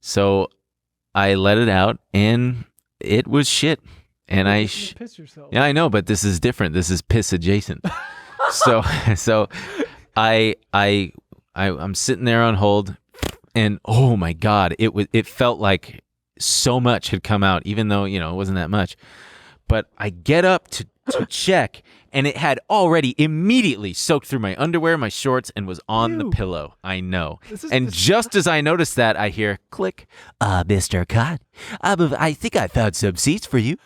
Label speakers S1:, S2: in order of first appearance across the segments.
S1: So I let it out, and it was shit. And
S2: piss yourself.
S1: Yeah, I know, but this is different. This is piss adjacent. so I'm sitting there on hold, and oh my God, it felt like so much had come out, even though, it wasn't that much. But I get up to check, and it had already immediately soaked through my underwear, my shorts, and was on the pillow. I know. And just as I noticed that, I hear click. Mr. Cott, I think I found some seats for you.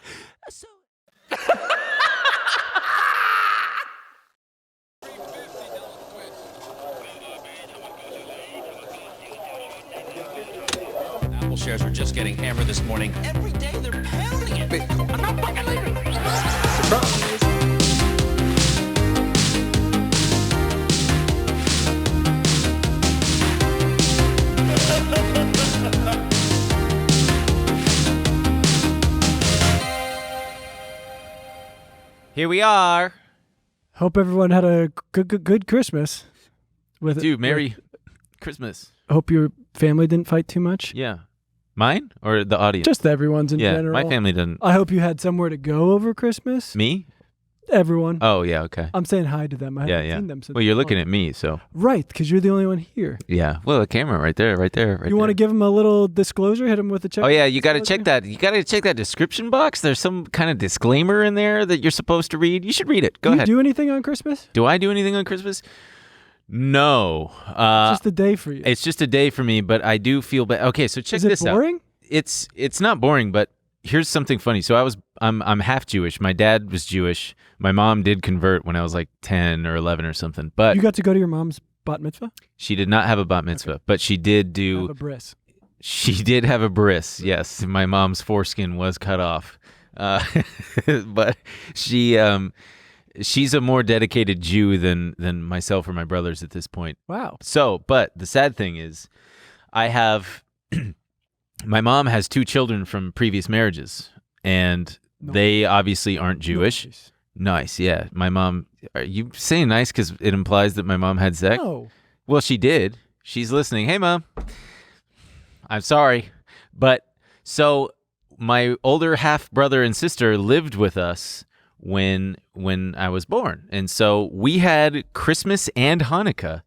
S3: Apple shares are just getting hammered this morning. Every day they're pounding it. I'm not fucking leaving.
S1: Here we are.
S2: Hope everyone had a good Christmas.
S1: Merry Christmas.
S2: Hope your family didn't fight too much.
S1: Yeah. Mine or the audience?
S2: Just everyone's in general.
S1: Yeah, my family didn't.
S2: I hope you had somewhere to go over Christmas.
S1: Me?
S2: Everyone.
S1: Oh, yeah, okay.
S2: I'm saying hi to them. I haven't seen them since.
S1: Well, you're looking at me, so.
S2: Right, because you're the only one here.
S1: Yeah. Well, the camera right there.
S2: You want to give them a little disclosure? Hit them with a check.
S1: Oh, yeah, you got to check that. You got to check that description box. There's some kind of disclaimer in there that you're supposed to read. You should read it. Go ahead.
S2: Do you do anything on Christmas?
S1: Do I do anything on Christmas? No.
S2: It's just a day for you.
S1: It's just a day for me, but I do feel bad. Okay, so check this out.
S2: Is it boring?
S1: It's not boring, but here's something funny. So I'm half Jewish. My dad was Jewish. My mom did convert when I was like 10 or 11 or something. But
S2: you got to go to your mom's bat mitzvah?
S1: She did not have a bat mitzvah, but she did
S2: have a bris.
S1: She did have a bris. Yes, my mom's foreskin was cut off, but she's a more dedicated Jew than myself or my brothers at this point.
S2: Wow.
S1: So, but the sad thing is, I have. My mom has 2 children from previous marriages, and they obviously aren't Jewish. Nice, yeah. My mom, are you saying nice because it implies that my mom had sex?
S2: No.
S1: Well, she did. She's listening. Hey, Mom. I'm sorry. But so my older half brother and sister lived with us when I was born. And so we had Christmas and Hanukkah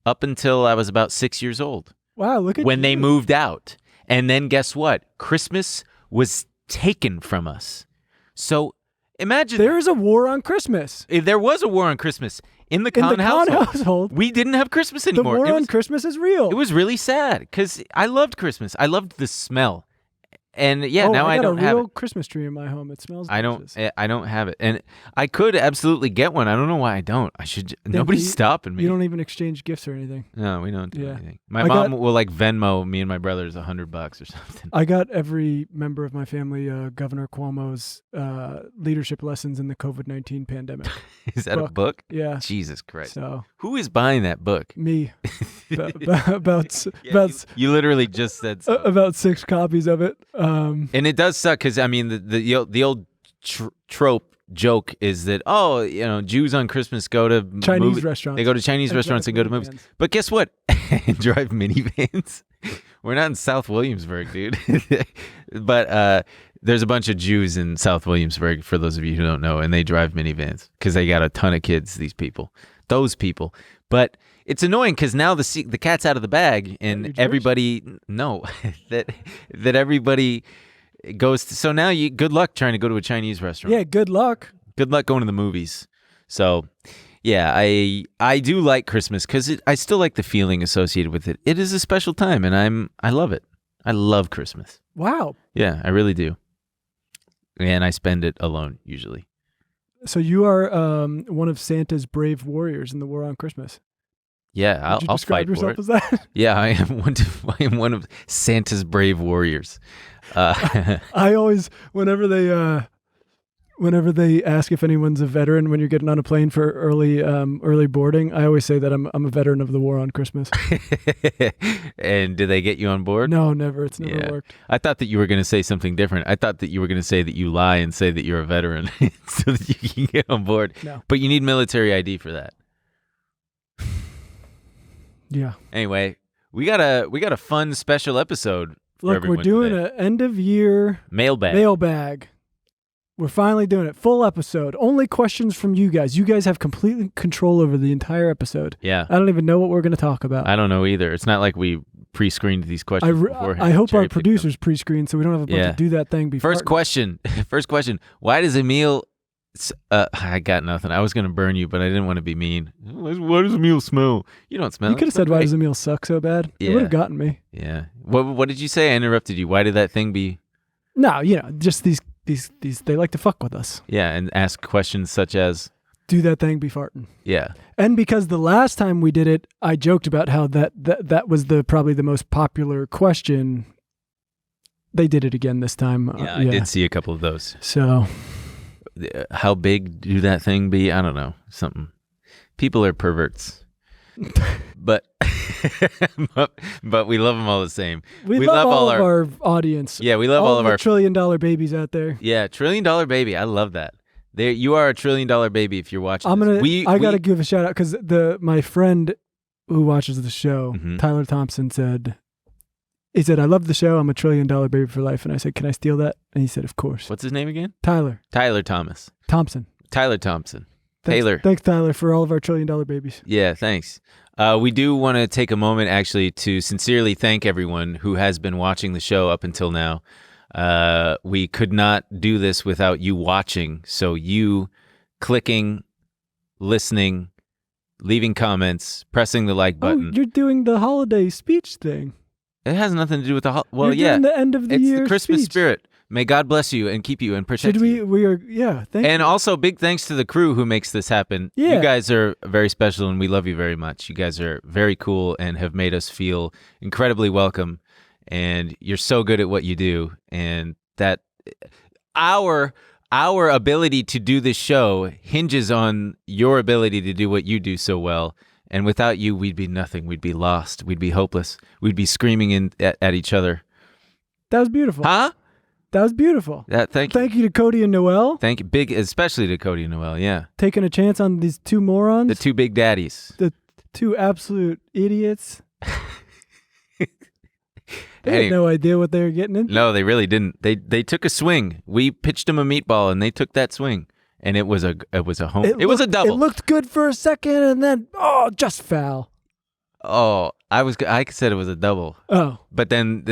S1: up until I was about 6 years old.
S2: Wow, look at
S1: when
S2: you.
S1: They moved out. And then guess what? Christmas was taken from us. So imagine
S2: there is a war on Christmas.
S1: If there was a war on Christmas in the Khan household, we didn't have Christmas anymore.
S2: The war on Christmas is real.
S1: It was really sad because I loved Christmas. I loved the smell. And now I don't have it.
S2: I got a real Christmas tree in my home. It smells delicious.
S1: I don't have it. And I could absolutely get one. I don't know why I don't. I should. Nobody's stopping me.
S2: You don't even exchange gifts or anything.
S1: No, we don't do anything. My mom will like Venmo me and my brothers $100 or something.
S2: I got every member of my family Governor Cuomo's leadership lessons in the COVID-19 pandemic.
S1: Is that a book?
S2: Yeah.
S1: Jesus Christ.
S2: So
S1: who is buying that book?
S2: Me. You
S1: literally just said so.
S2: About 6 copies of it.
S1: And it does suck because I mean the old trope joke is that Jews on Christmas go to
S2: Chinese restaurants.
S1: They go to Chinese restaurants and go to movies. But guess what? And drive minivans. We're not in South Williamsburg, dude. But there's a bunch of Jews in South Williamsburg, for those of you who don't know, and they drive minivans because they got a ton of kids. Those people. But it's annoying because now the cat's out of the bag, and everybody that everybody goes to. So now good luck trying to go to a Chinese restaurant.
S2: Yeah, good luck.
S1: Good luck going to the movies. So, yeah, I do like Christmas because I still like the feeling associated with it. It is a special time, and I love it. I love Christmas.
S2: Wow.
S1: Yeah, I really do. And I spend it alone usually.
S2: So you are one of Santa's brave warriors in the war on Christmas.
S1: Yeah, I'll fight for it.
S2: As that?
S1: Yeah, I am one of Santa's brave warriors.
S2: I always, whenever they ask if anyone's a veteran when you're getting on a plane for early boarding, I always say that I'm a veteran of the war on Christmas.
S1: And did they get you on board?
S2: No, never. It's never worked.
S1: I thought that you were going to say something different. I thought that you were going to say that you lie and say that you're a veteran so that you can get on board.
S2: No.
S1: But you need military ID for that.
S2: Yeah.
S1: Anyway, we got a fun special episode.
S2: Look, we're doing an end of year mailbag. We're finally doing it. Full episode. Only questions from you guys. You guys have complete control over the entire episode.
S1: Yeah.
S2: I don't even know what we're going to talk about.
S1: I don't know either. It's not like we pre-screened these questions beforehand.
S2: I hope our producers pre-screen so we don't have a bunch of do that thing before.
S1: First question. Why does Emil... I got nothing. I was going to burn you, but I didn't want to be mean. Why does Emil smell? You don't smell.
S2: You could have said, why does Emil suck so bad?
S1: Yeah.
S2: It would have gotten me.
S1: Yeah. What did you say? I interrupted you. Why did that thing be...
S2: No, just these they like to fuck with us.
S1: Yeah, and ask questions such as...
S2: Do that thing, be farting.
S1: Yeah.
S2: And because the last time we did it, I joked about how that was probably the most popular question. They did it again this time.
S1: Yeah, I did see a couple of those.
S2: So...
S1: How big do that thing be? I don't know. Something. People are perverts. but we love them all the same.
S2: We love all of our audience.
S1: Yeah, we love all of our
S2: $1 trillion babies out there.
S1: Yeah, $1 trillion baby. I love that. You are a $1 trillion baby if you're watching.
S2: I gotta give a shout out because my friend who watches the show, Tyler Thompson, said. He said, I love the show. I'm a $1 trillion baby for life. And I said, can I steal that? And he said, of course.
S1: What's his name again?
S2: Tyler
S1: Thompson. Taylor.
S2: Thanks, Tyler, for all of our $1 trillion babies.
S1: Yeah, thanks. We do want to take a moment, actually, to sincerely thank everyone who has been watching the show up until now. We could not do this without you watching. So you clicking, listening, leaving comments, pressing the like button.
S2: Oh, you're doing the holiday speech thing.
S1: It has nothing to do with the
S2: You're doing the end of the year.
S1: It's the Christmas
S2: speech.
S1: spirit. May God bless you and keep you and protect you.
S2: Thank you.
S1: And also big thanks to the crew who makes this happen.
S2: Yeah.
S1: You guys are very special and we love you very much. You guys are very cool and have made us feel incredibly welcome. And you're so good at what you do. And that our ability to do this show hinges on your ability to do what you do so well. And without you, we'd be nothing. We'd be lost. We'd be hopeless. We'd be screaming at each other.
S2: That was beautiful.
S1: Huh?
S2: That was beautiful.
S1: Thank you.
S2: Thank you to Cody and Noel.
S1: Thank you. Especially to Cody and Noel, yeah.
S2: Taking a chance on these two morons.
S1: The two big daddies.
S2: The two absolute idiots. They had no idea what they were getting into.
S1: No, they really didn't. They took a swing. We pitched them a meatball, and they took that swing. And it was a home. It was a double.
S2: It looked good for a second, and then just foul.
S1: Oh, I said it was a double.
S2: Oh,
S1: but then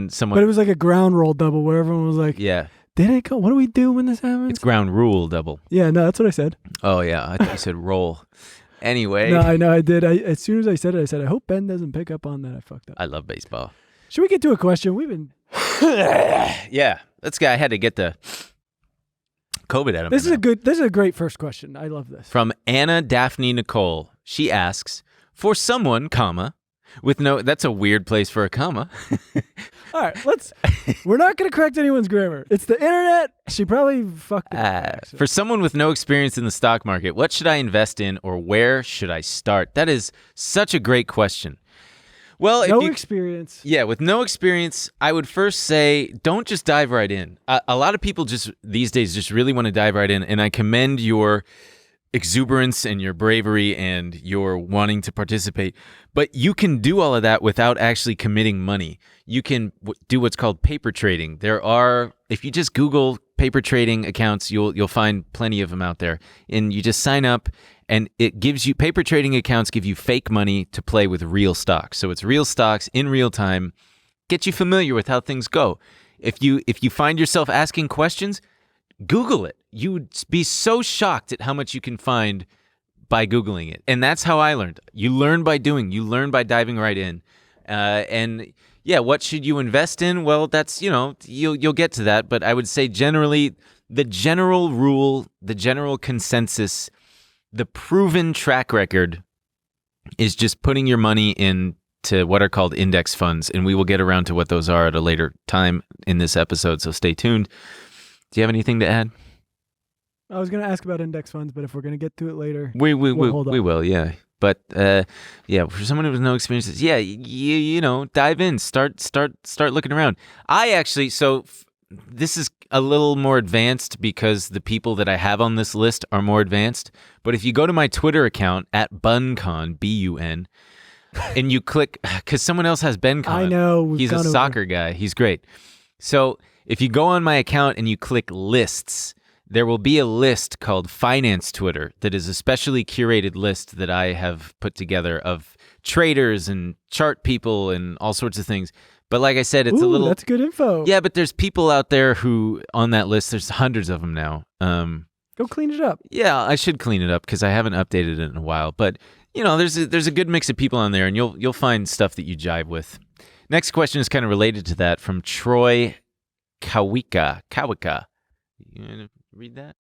S1: someone.
S2: But it was like a ground roll double where everyone was like,
S1: "Yeah,
S2: did it go? What do we do when this happens?"
S1: It's ground rule double.
S2: Yeah, no, that's what I said.
S1: Oh yeah, I thought you said roll. Anyway.
S2: No, I know I did. As soon as I said it, I said, I hope Ben doesn't pick up on that. I fucked up.
S1: I love baseball.
S2: Should we get to a question? We've been.
S1: Yeah, let's go. I had to get the COVID out of
S2: This is a great first question. I love this.
S1: From Anna Daphne Nicole. She asks, for someone, comma, with no, that's a weird place for a comma.
S2: All right, we're not going to correct anyone's grammar. It's the internet. She probably fucked it.
S1: For someone with no experience in the stock market, what should I invest in or where should I start? That is such a great question. Well,
S2: no experience.
S1: Yeah, with no experience, I would first say don't just dive right in. A lot of people these days just really want to dive right in, and I commend your exuberance and your bravery and your wanting to participate. But you can do all of that without actually committing money. You can do what's called paper trading. If you just Google paper trading accounts, you'll find plenty of them out there. And you just sign up, and it gives you, paper trading accounts give you fake money to play with real stocks. So it's real stocks in real time. Get you familiar with how things go. If you find yourself asking questions, Google it. You would be so shocked at how much you can find by Googling it. And that's how I learned. You learn by doing. You learn by diving right in. And yeah, what should you invest in? Well, that's, you'll get to that. But I would say generally, the general rule, the general consensus, the proven track record is just putting your money into what are called index funds. And we will get around to what those are at a later time in this episode. So stay tuned. Do you have anything to add?
S2: I was going to ask about index funds, but if we're going to get to it later,
S1: we will, yeah. But yeah, for someone who has no experience, yeah, you dive in, start looking around. I actually, this is a little more advanced because the people that I have on this list are more advanced. But if you go to my Twitter account at BunCon, BUN, and you click, because someone else has Ben comment.
S2: I know.
S1: He's a soccer guy. He's great. So if you go on my account and you click lists, there will be a list called Finance Twitter that is a specially curated list that I have put together of traders and chart people and all sorts of things. But like I said, it's a little...
S2: That's good info.
S1: Yeah, but there's people out there who, on that list, there's hundreds of them now.
S2: Go clean it up.
S1: Yeah, I should clean it up because I haven't updated it in a while. But, there's a good mix of people on there, and you'll find stuff that you jive with. Next question is kind of related to that from Troy Kawika. You want to read that?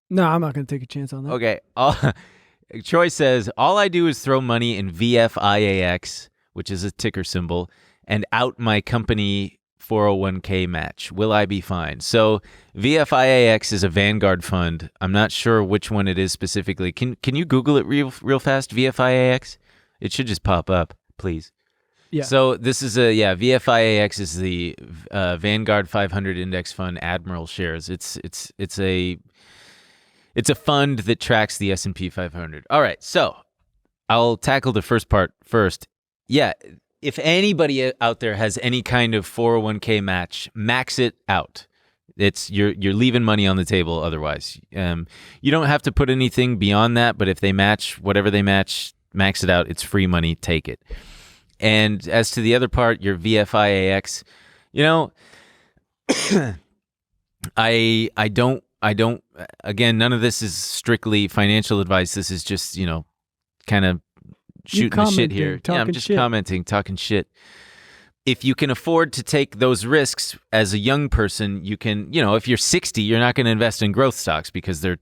S2: No, I'm not going to take a chance on that.
S1: Okay. Troy says, all I do is throw money in VFIAX, which is a ticker symbol, and out my company 401k match. Will I be fine? So VFIAX is a Vanguard fund. I'm not sure which one it is specifically. Can you Google it real fast? VFIAX? It should just pop up, please.
S2: Yeah.
S1: So this is VFIAX is the Vanguard 500 index fund Admiral shares. It's a fund that tracks the S&P 500. All right, so I'll tackle the first part first. Yeah, if anybody out there has any kind of 401k match, max it out. You're leaving money on the table otherwise. You don't have to put anything beyond that, but if they match whatever they match, max it out. It's free money. Take it. And as to the other part, your VFIAX, I don't, again, none of this is strictly financial advice. This is just, kind of shooting the shit here. Yeah, I'm just commenting, talking shit. If you can afford to take those risks as a young person, you can, if you're 60, you're not going to invest in growth stocks because the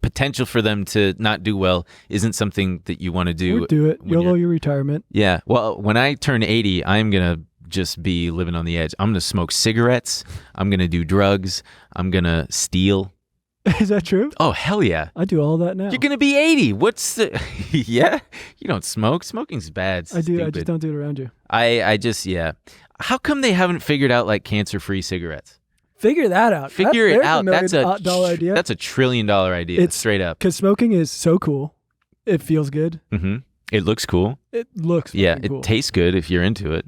S1: potential for them to not do well isn't something that you want to do.
S2: Or do it. YOLO your retirement.
S1: Yeah. Well, when I turn 80, I'm going to just be living on the edge. I'm going to smoke cigarettes. I'm going to do drugs. I'm going to steal.
S2: Is that true?
S1: Oh, hell yeah.
S2: I do all that now.
S1: You're going to be 80. What's the... Yeah? You don't smoke. Smoking's bad.
S2: I do. I just don't do it around you.
S1: I just, yeah. How come they haven't figured out, cancer-free cigarettes?
S2: Figure that out.
S1: Figure it out. That's a
S2: $1 idea.
S1: That's $1 trillion idea. It's straight up.
S2: Because smoking is so cool. It feels good.
S1: Mm-hmm. It looks cool.
S2: It looks cool.
S1: It tastes good if you're into it.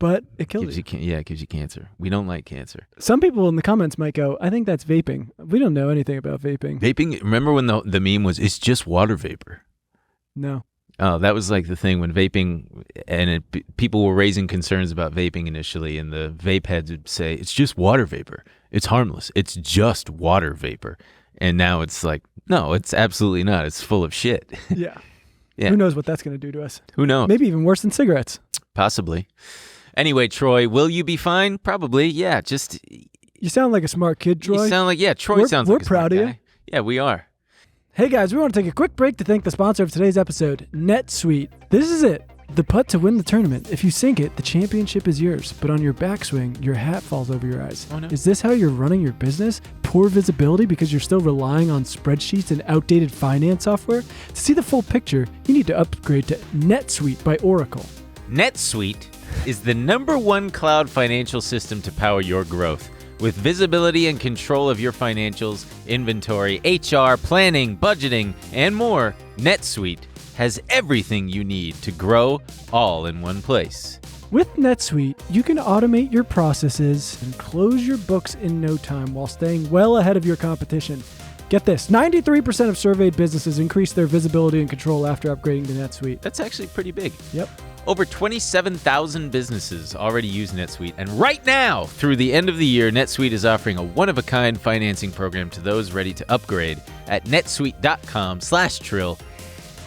S2: But it kills you.
S1: It gives you cancer. We don't like cancer.
S2: Some people in the comments might go, I think that's vaping. We don't know anything about vaping.
S1: Vaping, remember when the meme was, it's just water vapor?
S2: No.
S1: Oh, that was like the thing when vaping, and people were raising concerns about vaping initially, and the vape heads would say, it's just water vapor. It's harmless. It's just water vapor. And now it's like, no, it's absolutely not. It's full of shit.
S2: Yeah.
S1: Yeah.
S2: Who knows what that's going to do to us?
S1: Who knows?
S2: Maybe even worse than cigarettes.
S1: Possibly. Anyway, Troy, will you be fine? Probably. Yeah. Just.
S2: You sound like a smart kid, Troy.
S1: You sound like, Troy sounds like a smart guy.
S2: We're proud of you.
S1: Yeah, we are.
S2: Hey guys, we want to take a quick break to thank the sponsor of today's episode, Netsuite. This is it. The putt to win the tournament. If you sink it, the championship is yours. But on your backswing, your hat falls over your eyes.
S1: Oh, no.
S2: Is this how you're running your business? Poor visibility because you're still relying on spreadsheets and outdated finance software? To see the full picture, you need to upgrade to NetSuite by Oracle.
S1: NetSuite is the #1 cloud financial system to power your growth. With visibility and control of your financials, inventory, HR, planning, budgeting, and more, NetSuite has everything you need to grow all in one place.
S2: With NetSuite, you can automate your processes and close your books in no time while staying well ahead of your competition. Get this, 93% of surveyed businesses increase their visibility and control after upgrading to NetSuite.
S1: That's actually pretty big.
S2: Yep.
S1: Over 27,000 businesses already use NetSuite, and right now, through the end of the year, NetSuite is offering a one-of-a-kind financing program to those ready to upgrade at netsuite.com/trill.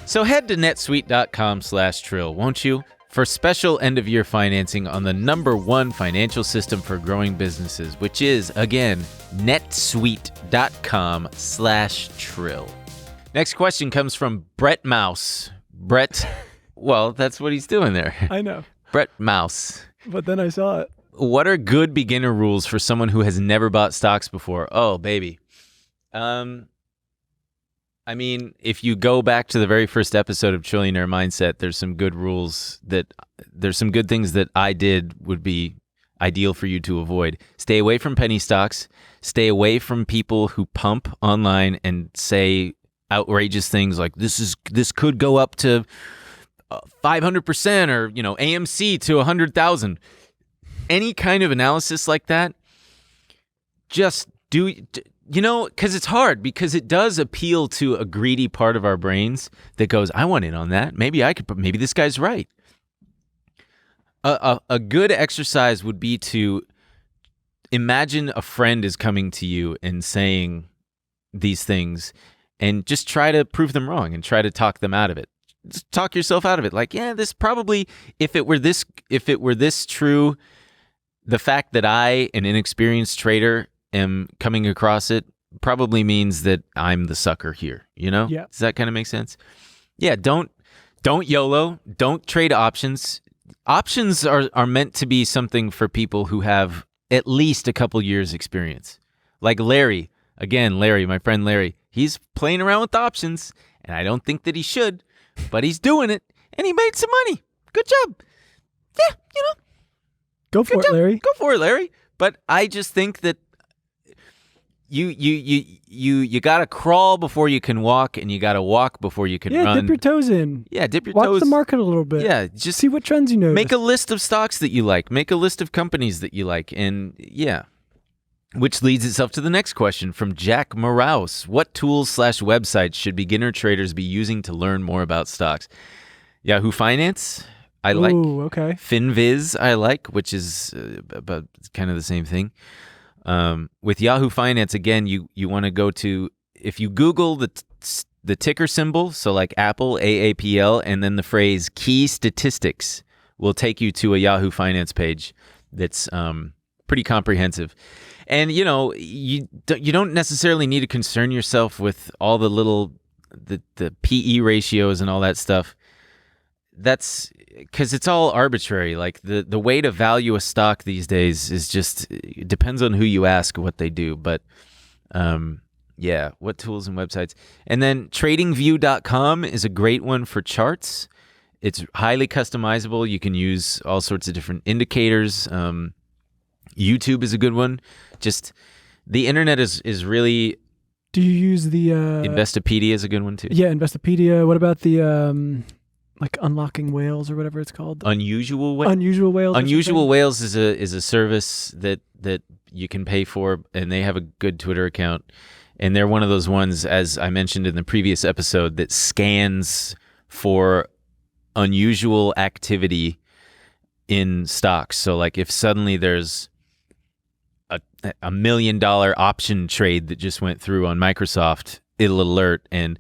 S1: So head to netsuite.com/trill, won't you? For special end-of-year financing on the #1 financial system for growing businesses, which is, again, netsuite.com/trill. Next question comes from Brett Mouse. Brett... Well, that's what he's doing there.
S2: I know.
S1: Brett Mouse.
S2: But then I saw it.
S1: What are good beginner rules for someone who has never bought stocks before? Oh, baby. I mean, if you go back to the very first episode of Trillionaire Mindset, there's some good things that I did would be ideal for you to avoid. Stay away from penny stocks. Stay away from people who pump online and say outrageous things like this could go up to 500% or, AMC to 100,000. Any kind of analysis like that, just do, because it's hard, because it does appeal to a greedy part of our brains that goes, I want in on that. Maybe this guy's right. A good exercise would be to imagine a friend is coming to you and saying these things, and just try to prove them wrong and try to talk them out of it. Just talk yourself out of it. Like, yeah, this probably, if it were this true, the fact that I, an inexperienced trader, am coming across it probably means that I'm the sucker here. Yeah. Does that kind of make sense? Yeah. Don't YOLO. Don't trade options. Options are meant to be something for people who have at least a couple years experience. Like Larry, my friend Larry, he's playing around with options, and I don't think that he should, but he's doing it, and he made some money. Good job. Yeah,
S2: Go for it, Larry.
S1: Go for it, Larry. But I just think that you gotta crawl before you can walk, and you gotta walk before you can run.
S2: Yeah, dip your toes in.
S1: Yeah, dip your
S2: toes.
S1: Watch
S2: the market a little bit.
S1: Yeah, just
S2: see what trends you notice.
S1: Make a list of stocks that you like. Make a list of companies that you like, and which leads itself to the next question from Jack Moraus. What tools/websites should beginner traders be using to learn more about stocks? Yahoo Finance, I like.
S2: Ooh, okay.
S1: FinViz, I like, which is about kind of the same thing. With Yahoo Finance, again, you want to go to, if you Google the ticker symbol, so like Apple, AAPL, and then the phrase key statistics will take you to a Yahoo Finance page that's pretty comprehensive. And, you don't necessarily need to concern yourself with all the little, the PE ratios and all that stuff. That's because it's all arbitrary. Like the way to value a stock these days is just, it depends on who you ask what they do. But what tools and websites. And then tradingview.com is a great one for charts. It's highly customizable. You can use all sorts of different indicators. YouTube is a good one. Just the internet is really.
S2: Do you use the
S1: Investopedia is a good one too.
S2: Yeah, Investopedia. What about the like Unlocking Whales or whatever it's called?
S1: Unusual Whales. Unusual Whales is a service that you can pay for, and they have a good Twitter account, and they're one of those ones, as I mentioned in the previous episode, that scans for unusual activity in stocks. So like if suddenly there's a $1 million option trade that just went through on Microsoft, it'll alert. And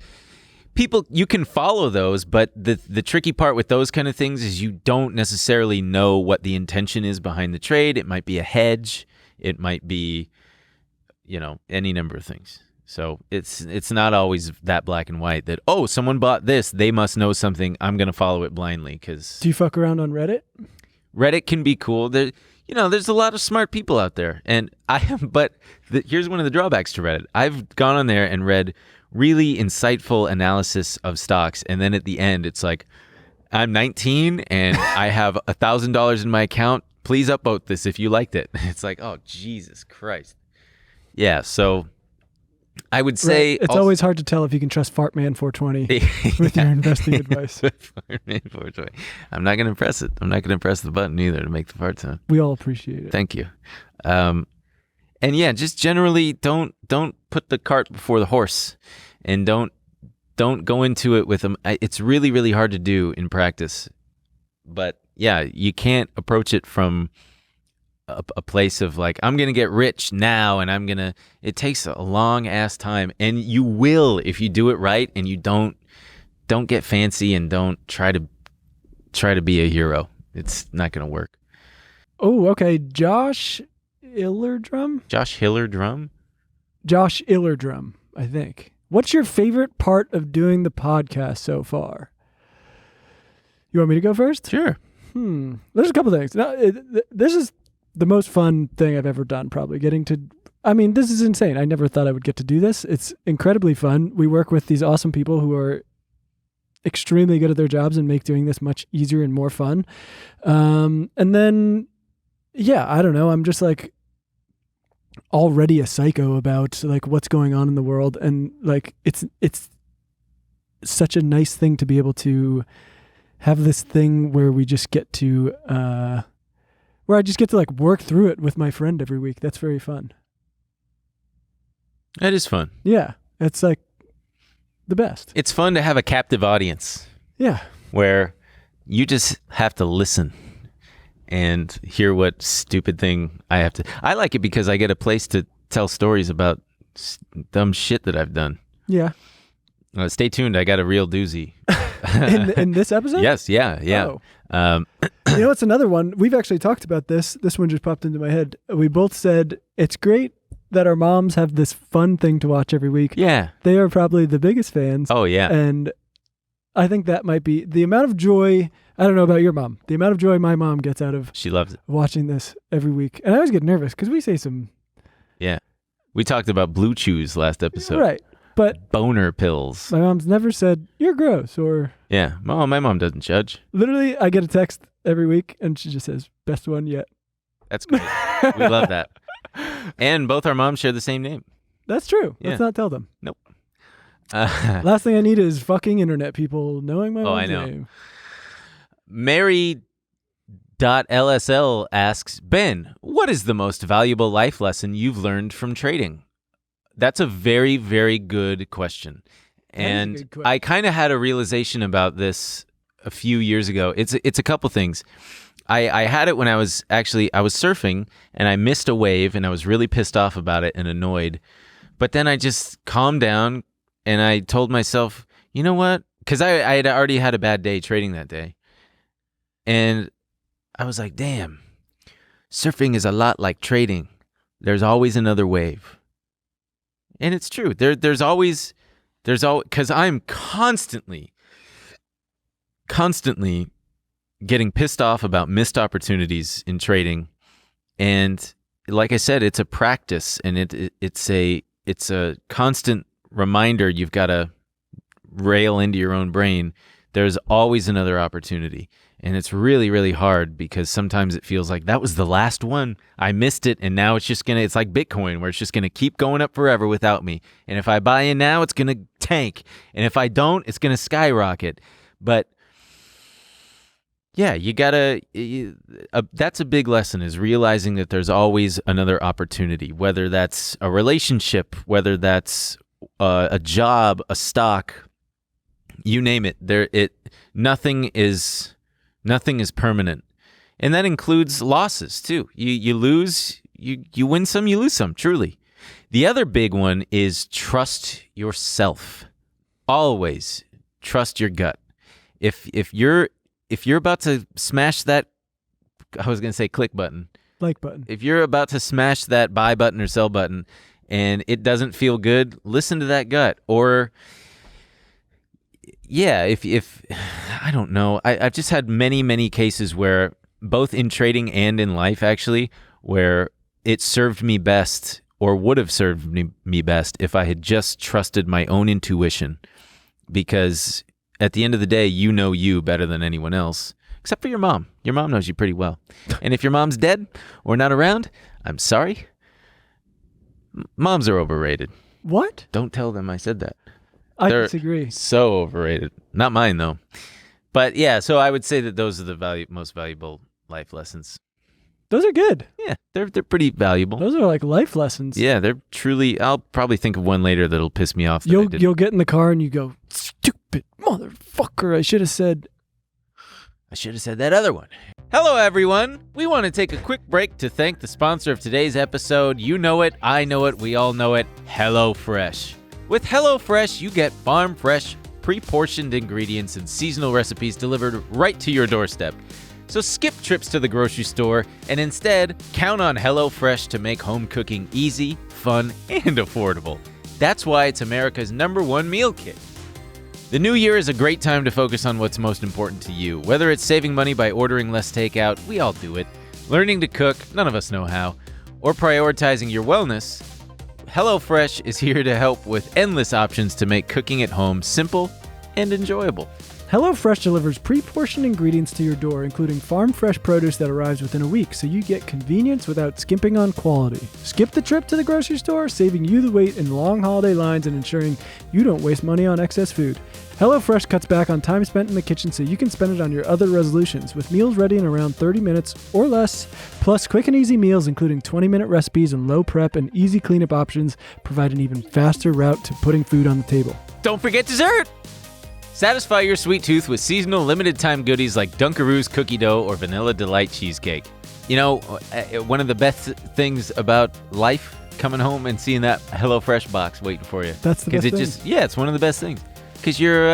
S1: people, you can follow those, but the tricky part with those kind of things is you don't necessarily know what the intention is behind the trade. It might be a hedge. It might be, any number of things. So it's not always that black and white that, oh, someone bought this, they must know something, I'm going to follow it blindly. Because
S2: do you fuck around on Reddit?
S1: Reddit can be cool. There's a lot of smart people out there, and here's one of the drawbacks to Reddit. I've gone on there and read really insightful analysis of stocks, and then at the end, it's like, I'm 19 and I have $1,000 in my account. Please upvote this if you liked it. It's like, oh, Jesus Christ. Yeah, so I would say
S2: it's always hard to tell if you can trust Fartman 420 with your investing advice.
S1: Fartman 420. I'm not going to press it. I'm not going to press the button either to make the fart sound.
S2: We all appreciate it.
S1: Thank you. And yeah, just generally don't put the cart before the horse, and don't go into it with them. It's really, really hard to do in practice. But yeah, you can't approach it from a place of like, I'm going to get rich now, and it takes a long ass time, and you will if you do it right, and you don't get fancy, and don't try to be a hero. It's not going to work.
S2: Oh, okay. Josh Illerdrum, I think. What's your favorite part of doing the podcast so far? You want me to go first?
S1: Sure.
S2: There's a couple things. This is the most fun thing I've ever done, probably. This is insane. I never thought I would get to do this. It's incredibly fun. We work with these awesome people who are extremely good at their jobs and make doing this much easier and more fun. And then, yeah, I don't know. I'm just like already a psycho about like what's going on in the world. And like, it's such a nice thing to be able to have this thing where we just get to, where I just get to like work through it with my friend every week. That's very fun.
S1: That is fun.
S2: Yeah. It's like the best.
S1: It's fun to have a captive audience.
S2: Yeah.
S1: Where you just have to listen and hear what stupid thing I have to. I like it because I get a place to tell stories about dumb shit that I've done.
S2: Yeah.
S1: Stay tuned. I got a real doozy.
S2: in this episode?
S1: Yes. Yeah.
S2: Oh. You know, it's another one. We've actually talked about this. This one just popped into my head. We both said it's great that our moms have this fun thing to watch every week.
S1: Yeah.
S2: They are probably the biggest fans.
S1: Oh, yeah.
S2: And I think that might be the amount of joy. I don't know about your mom. The amount of joy my mom gets out of
S1: she loves it
S2: watching this every week. And I always get nervous because we say some.
S1: Yeah. We talked about Blue Chews last episode.
S2: Right. But
S1: boner pills.
S2: My mom's never said, you're gross or.
S1: Yeah. Oh, my mom doesn't judge.
S2: Literally, I get a text every week and she just says, best one yet.
S1: That's great. We love that. And both our moms share the same name.
S2: That's true.
S1: Yeah.
S2: Let's not tell them.
S1: Nope.
S2: Last thing I need is fucking internet people knowing my mom's name.
S1: Mary.LSL asks, Ben, what is the most valuable life lesson you've learned from trading? That's a very, very good question. And I kind of had a realization about this a few years ago. It's a couple things. I had it when I was surfing and I missed a wave and I was really pissed off about it and annoyed. But then I just calmed down and I told myself, you know what? Because I had already had a bad day trading that day. And I was like, damn, surfing is a lot like trading. There's always another wave. And it's true. There's always, because I'm constantly getting pissed off about missed opportunities in trading. And like I said, it's a practice and it's a constant reminder you've got to rail into your own brain. There's always another opportunity. And it's really, really hard because sometimes it feels like that was the last one. I missed it. And now it's like Bitcoin where it's just going to keep going up forever without me. And if I buy in now, it's going to tank. And if I don't, it's going to skyrocket. But yeah, that's a big lesson, is realizing that there's always another opportunity, whether that's a relationship, whether that's a job, a stock, you name it. Nothing is permanent. And that includes losses too. You lose, you win some, you lose some, truly. The other big one is trust yourself. Always trust your gut. If you're about to smash that, I was going to say click button.
S2: Like button.
S1: If you're about to smash that buy button or sell button and it doesn't feel good, listen to that gut. Or yeah, if I don't know, I've just had many cases where, both in trading and in life actually, where it served me best or would have served me best if I had just trusted my own intuition. Because at the end of the day, you know you better than anyone else, except for your mom. Your mom knows you pretty well. And if your mom's dead or not around, I'm sorry. Moms are overrated.
S2: What?
S1: Don't tell them I said that.
S2: I disagree.
S1: So overrated. Not mine, though. But yeah, so I would say that those are the most valuable life lessons.
S2: Those are good.
S1: Yeah, they're pretty valuable.
S2: Those are like life lessons.
S1: Yeah, they're truly. I'll probably think of one later that'll piss me off.
S2: You'll get in the car and you go, stupid motherfucker, I should have said
S1: that other one. Hello, everyone. We want to take a quick break to thank the sponsor of today's episode. You know it, I know it, we all know it, HelloFresh. With HelloFresh, you get farm-fresh, pre-portioned ingredients and seasonal recipes delivered right to your doorstep. So skip trips to the grocery store and instead count on HelloFresh to make home cooking easy, fun, and affordable. That's why it's America's #1 meal kit. The new year is a great time to focus on what's most important to you. Whether it's saving money by ordering less takeout, we all do it, learning to cook, none of us know how, or prioritizing your wellness, HelloFresh is here to help with endless options to make cooking at home simple and enjoyable.
S2: HelloFresh delivers pre-portioned ingredients to your door, including farm-fresh produce that arrives within a week, so you get convenience without skimping on quality. Skip the trip to the grocery store, saving you the wait in long holiday lines and ensuring you don't waste money on excess food. HelloFresh cuts back on time spent in the kitchen so you can spend it on your other resolutions, with meals ready in around 30 minutes or less, plus quick and easy meals including 20-minute recipes and low prep and easy cleanup options provide an even faster route to putting food on the table.
S1: Don't forget dessert! Satisfy your sweet tooth with seasonal limited-time goodies like Dunkaroos cookie dough or Vanilla Delight cheesecake. You know, one of the best things about life, coming home and seeing that HelloFresh box waiting for you.
S2: That's the best thing.
S1: It's one of the best things. Because you're...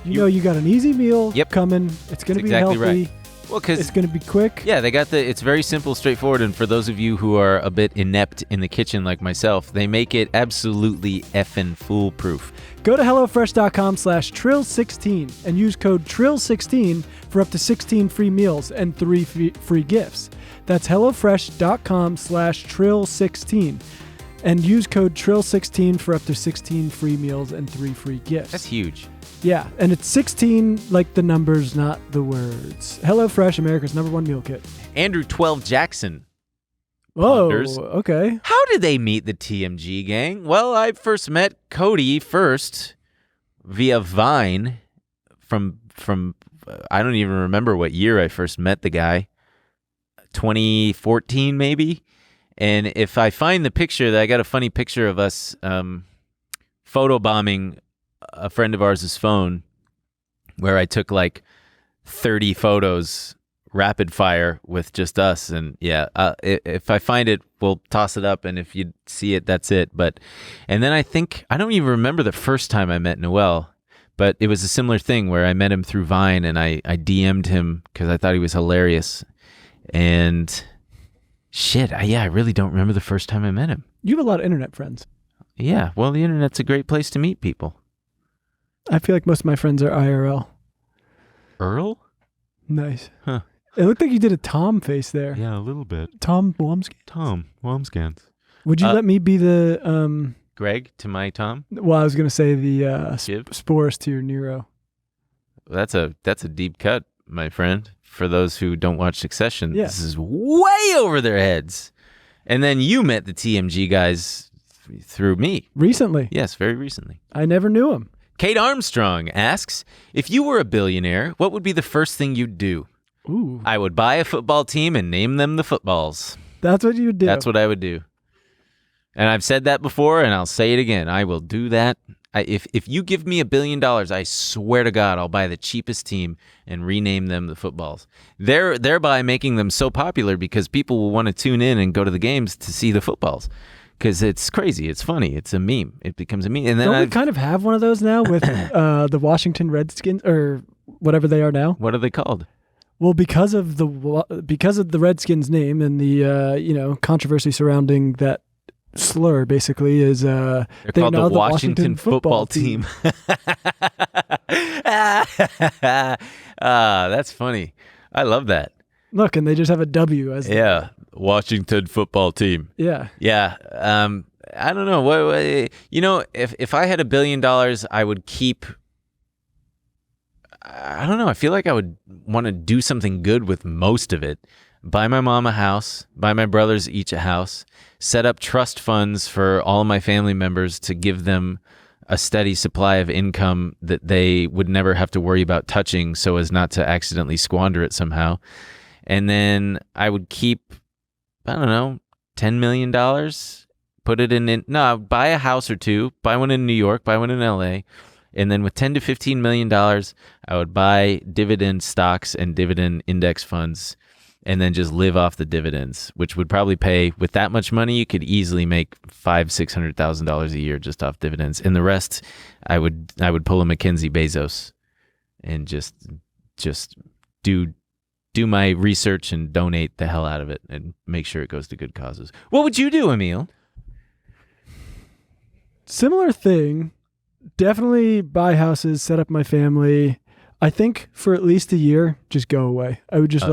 S2: you know you got an easy meal coming. It's going to be
S1: exactly
S2: healthy.
S1: Right. Well, because
S2: it's going to be quick.
S1: Yeah, it's very simple, straightforward, and for those of you who are a bit inept in the kitchen like myself, they make it absolutely effing foolproof.
S2: Go to HelloFresh.com/Trill16 and use code Trill16 for up to 16 free meals and 3 free gifts. That's HelloFresh.com/Trill16 and use code Trill16 for up to 16 free meals and 3 free gifts.
S1: That's huge.
S2: Yeah, and it's 16 like the numbers, not the words. HelloFresh, America's #1 meal kit.
S1: Andrew 12 Jackson.
S2: Oh,
S1: ponders,
S2: okay.
S1: How did they meet the TMG gang? Well, I first met Cody via Vine from I don't even remember what year I first met the guy. 2014 maybe. And if I find the picture, I got a funny picture of us photobombing a friend of ours' phone where I took like 30 photos rapid fire with just us. And if I find it, we'll toss it up. And if you see it, that's it. And then I don't even remember the first time I met Noel, but it was a similar thing where I met him through Vine and I DM'd him because I thought he was hilarious. And shit, I really don't remember the first time I met him.
S2: You have a lot of internet friends.
S1: Yeah, well, the internet's a great place to meet people.
S2: I feel like most of my friends are IRL.
S1: Earl?
S2: Nice.
S1: Huh.
S2: It looked like you did a Tom face there.
S1: Yeah, a little bit.
S2: Tom Blumsky?
S1: Tom Womskans.
S2: Would you let me be the...
S1: Greg to my Tom?
S2: Well, I was going to say the Sporus to your Nero.
S1: That's a deep cut, my friend. For those who don't watch Succession, This is way over their heads. And then you met the TMG guys through me.
S2: Recently?
S1: Yes, very recently.
S2: I never knew him.
S1: Kate Armstrong asks, if you were a billionaire, what would be the first thing you'd do?
S2: Ooh.
S1: I would buy a football team and name them the Footballs.
S2: That's what you would do?
S1: That's what I would do. And I've said that before, and I'll say it again. I will do that. If you give me $1 billion, I swear to God, I'll buy the cheapest team and rename them the Footballs. Thereby making them so popular because people will want to tune in and go to the games to see the Footballs. Because it's crazy. It's funny. It's a meme. It becomes a meme. And then
S2: Don't we kind of have one of those now with the Washington Redskins or whatever they are now?
S1: What are they called?
S2: Well, because of the Redskins name and the controversy surrounding that slur, basically is
S1: they're called the Washington football team. That's funny. I love that.
S2: Look, and they just have a W as
S1: Washington football team.
S2: Yeah.
S1: I don't know. What if I had $1 billion, I would keep. I don't know. I feel like I would want to do something good with most of it. Buy my mom a house, buy my brothers each a house, set up trust funds for all of my family members to give them a steady supply of income that they would never have to worry about touching so as not to accidentally squander it somehow. And then I would keep, I don't know, $10 million, put it buy a house or two, buy one in New York, buy one in LA. And then with $10 to $15 million, I would buy dividend stocks and dividend index funds and then just live off the dividends, which would probably pay, with that much money, you could easily make $500,000-$600,000 a year just off dividends. And the rest, I would pull a Mackenzie Bezos and just do my research and donate the hell out of it and make sure it goes to good causes. What would you do, Emil?
S2: Similar thing. Definitely buy houses, set up my family. I think for at least a year, just go away. I would just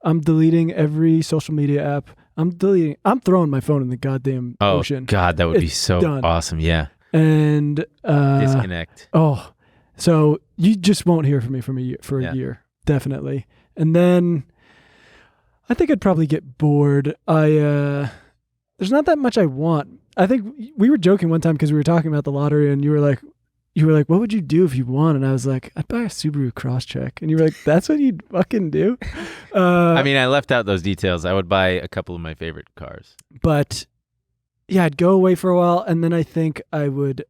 S2: I'm deleting every social media app. I'm throwing my phone in the goddamn ocean.
S1: Oh God, that would be so
S2: done.
S1: Awesome. Yeah.
S2: And
S1: disconnect.
S2: Oh, So you just won't hear from me for a year, definitely. And then I think I'd probably get bored. There's not that much I want. I think we were joking one time because we were talking about the lottery, and you were like, what would you do if you won? And I was like, I'd buy a Subaru Crosstrek. And you were like, that's what you'd fucking do?
S1: I mean, I left out those details. I would buy a couple of my favorite cars.
S2: But yeah, I'd go away for a while, and then I think I would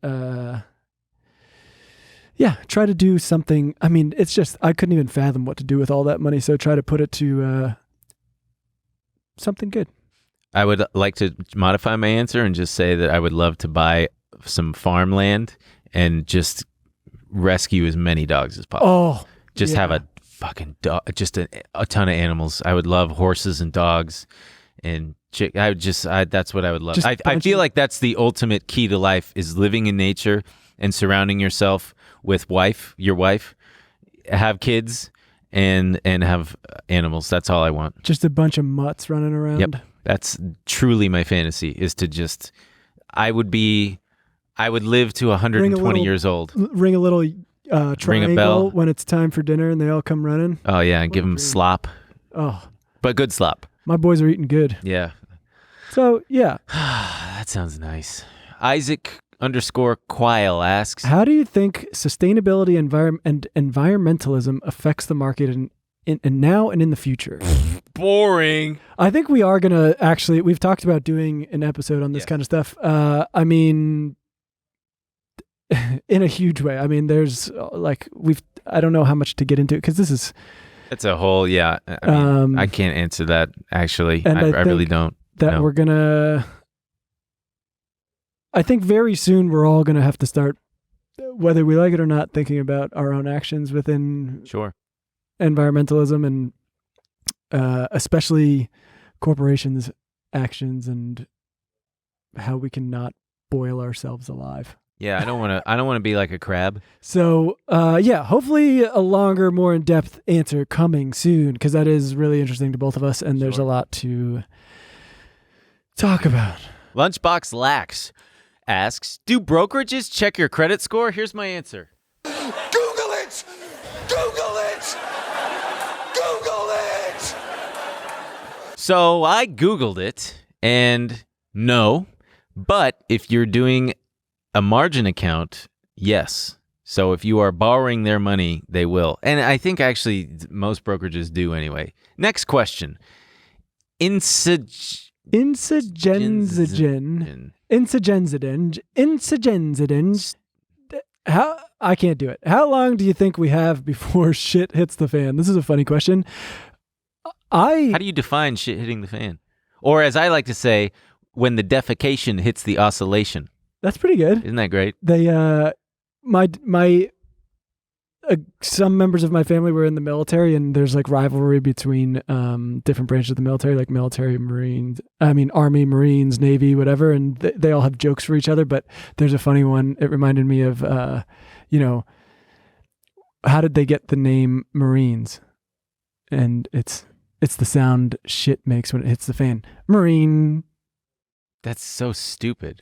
S2: try to do something. I mean, it's just, I couldn't even fathom what to do with all that money, so try to put it to something good.
S1: I would like to modify my answer and just say that I would love to buy some farmland and just rescue as many dogs as possible. Have a fucking dog, just a ton of animals. I would love horses and dogs and that's what I would love. I feel like that's the ultimate key to life, is living in nature and surrounding yourself with your wife, have kids and have animals. That's all I want.
S2: Just a bunch of mutts running around.
S1: Yep. That's truly my fantasy, is to just, I would live to 120 years old.
S2: Ring a little triangle
S1: ring a bell
S2: when it's time for dinner and they all come running.
S1: Oh yeah, and give them slop.
S2: Oh.
S1: But good slop.
S2: My boys are eating good.
S1: Yeah.
S2: So, yeah.
S1: That sounds nice. Isaac_Quile asks,
S2: how do you think sustainability and environmentalism affects the market in now and in the future?
S1: Boring.
S2: I think we are going to actually, we've talked about doing an episode on this kind of stuff. I mean, in a huge way. I mean, there's I don't know how much to get into, because this is...
S1: It's a whole, I mean, I can't answer that, actually. I really don't.
S2: That we're going to... I think very soon we're all going to have to start, whether we like it or not, thinking about our own actions within environmentalism, and especially corporations' actions, and how we can not boil ourselves alive.
S1: Yeah, I don't want to be like a crab.
S2: So, hopefully a longer, more in-depth answer coming soon, because that is really interesting to both of us, and there's a lot to talk about.
S1: Lunchbox Lax asks, do brokerages check your credit score? Here's my answer.
S4: Google it! Google it! Google it!
S1: So I Googled it, and no, but if you're doing a margin account, yes. So if you are borrowing their money, they will. And I think actually most brokerages do anyway. Next question.
S2: Insugenzidin. How, I can't do it. How long do you think we have before shit hits the fan? This is a funny question.
S1: How do you define shit hitting the fan? Or as I like to say, when the defecation hits the oscillation.
S2: That's pretty good.
S1: Isn't that great?
S2: They, some members of my family were in the military, and there's like rivalry between different branches of the military, like Army, Marines, Navy, whatever, and they all have jokes for each other. But there's a funny one. It reminded me of, how did they get the name Marines? And it's the sound shit makes when it hits the fan. Marine.
S1: That's so stupid.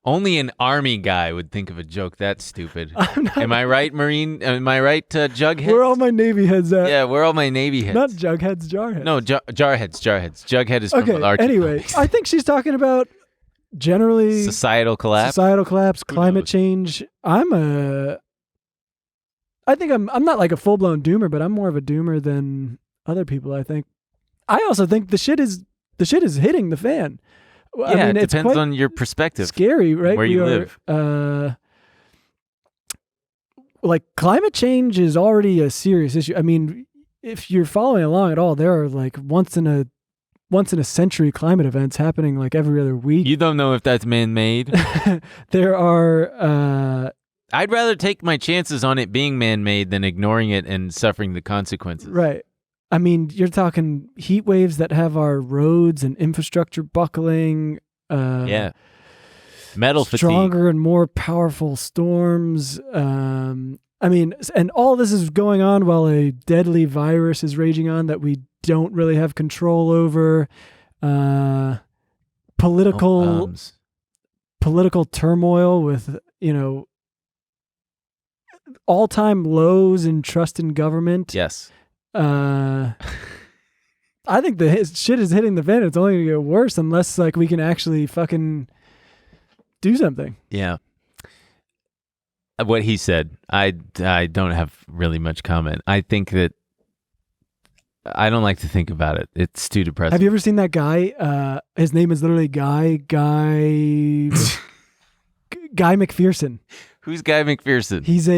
S1: Only an Army guy would think of a joke that stupid. Am I right, Marine? Am I right, Jugheads?
S2: Where all my Navy heads at?
S1: Yeah, where all my Navy heads?
S2: Not Jugheads, Jarheads.
S1: No, Jarheads. Jughead is from Archie.
S2: Anyway, I think she's talking about generally
S1: societal collapse,
S2: climate change. I think I'm not like a full-blown doomer, but I'm more of a doomer than other people, I think. I also think the shit is hitting the fan.
S1: Yeah,
S2: I mean,
S1: it depends on your perspective.
S2: Scary, right?
S1: Where you live.
S2: Like climate change is already a serious issue. I mean, if you're following along at all, there are like once in a century climate events happening like every other week.
S1: You don't know if that's man-made.
S2: There are.
S1: I'd rather take my chances on it being man-made than ignoring it and suffering the consequences.
S2: Right. I mean, you're talking heat waves that have our roads and infrastructure buckling.
S1: Metal fatigue.
S2: Stronger and more powerful storms. I mean, and all this is going on while a deadly virus is raging on that we don't really have control over. Political turmoil with, all-time lows in trust in government.
S1: Yes.
S2: I think the shit is hitting the fan. It's only going to get worse unless like we can actually fucking do something.
S1: Yeah. What he said, I don't have really much comment. I think that I don't like to think about it. It's too depressing.
S2: Have you ever seen that guy? His name is literally Guy McPherson.
S1: Who's Guy McPherson?
S2: He's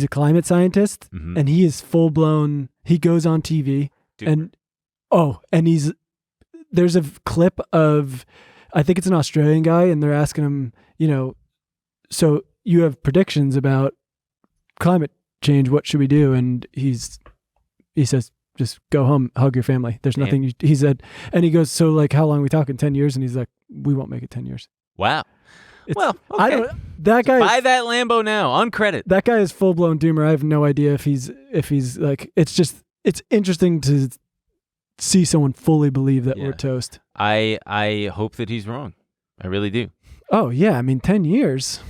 S2: a climate scientist, and he is full blown. He goes on TV,
S1: Dude.
S2: and there's a clip of, I think it's an Australian guy, and they're asking him, so you have predictions about climate change. What should we do? And he says, just go home, hug your family. There's nothing. He said, and he goes, so like, how long are we talking? 10 years? And he's like, we won't make it 10 years.
S1: Wow. Well, okay.
S2: I don't. That guy.
S1: Buy that Lambo now on credit.
S2: That guy is full blown doomer. I have no idea if he's like. It's interesting to see someone fully believe that we're toast.
S1: I hope that he's wrong. I really do.
S2: Oh yeah, I mean 10 years.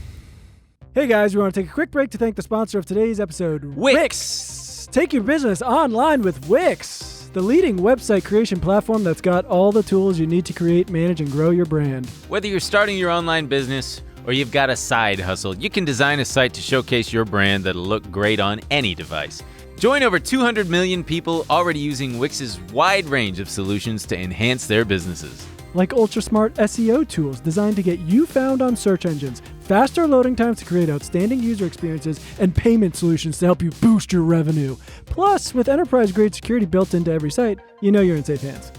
S2: Hey guys, we want to take a quick break to thank the sponsor of today's episode,
S1: Wix.
S2: Take your business online with Wix, the leading website creation platform that's got all the tools you need to create, manage, and grow your brand.
S1: Whether you're starting your online business or you've got a side hustle, you can design a site to showcase your brand that'll look great on any device. Join over 200 million people already using Wix's wide range of solutions to enhance their businesses.
S2: Like ultra-smart SEO tools designed to get you found on search engines, faster loading times to create outstanding user experiences, and payment solutions to help you boost your revenue. Plus, with enterprise-grade security built into every site, you know you're in safe hands.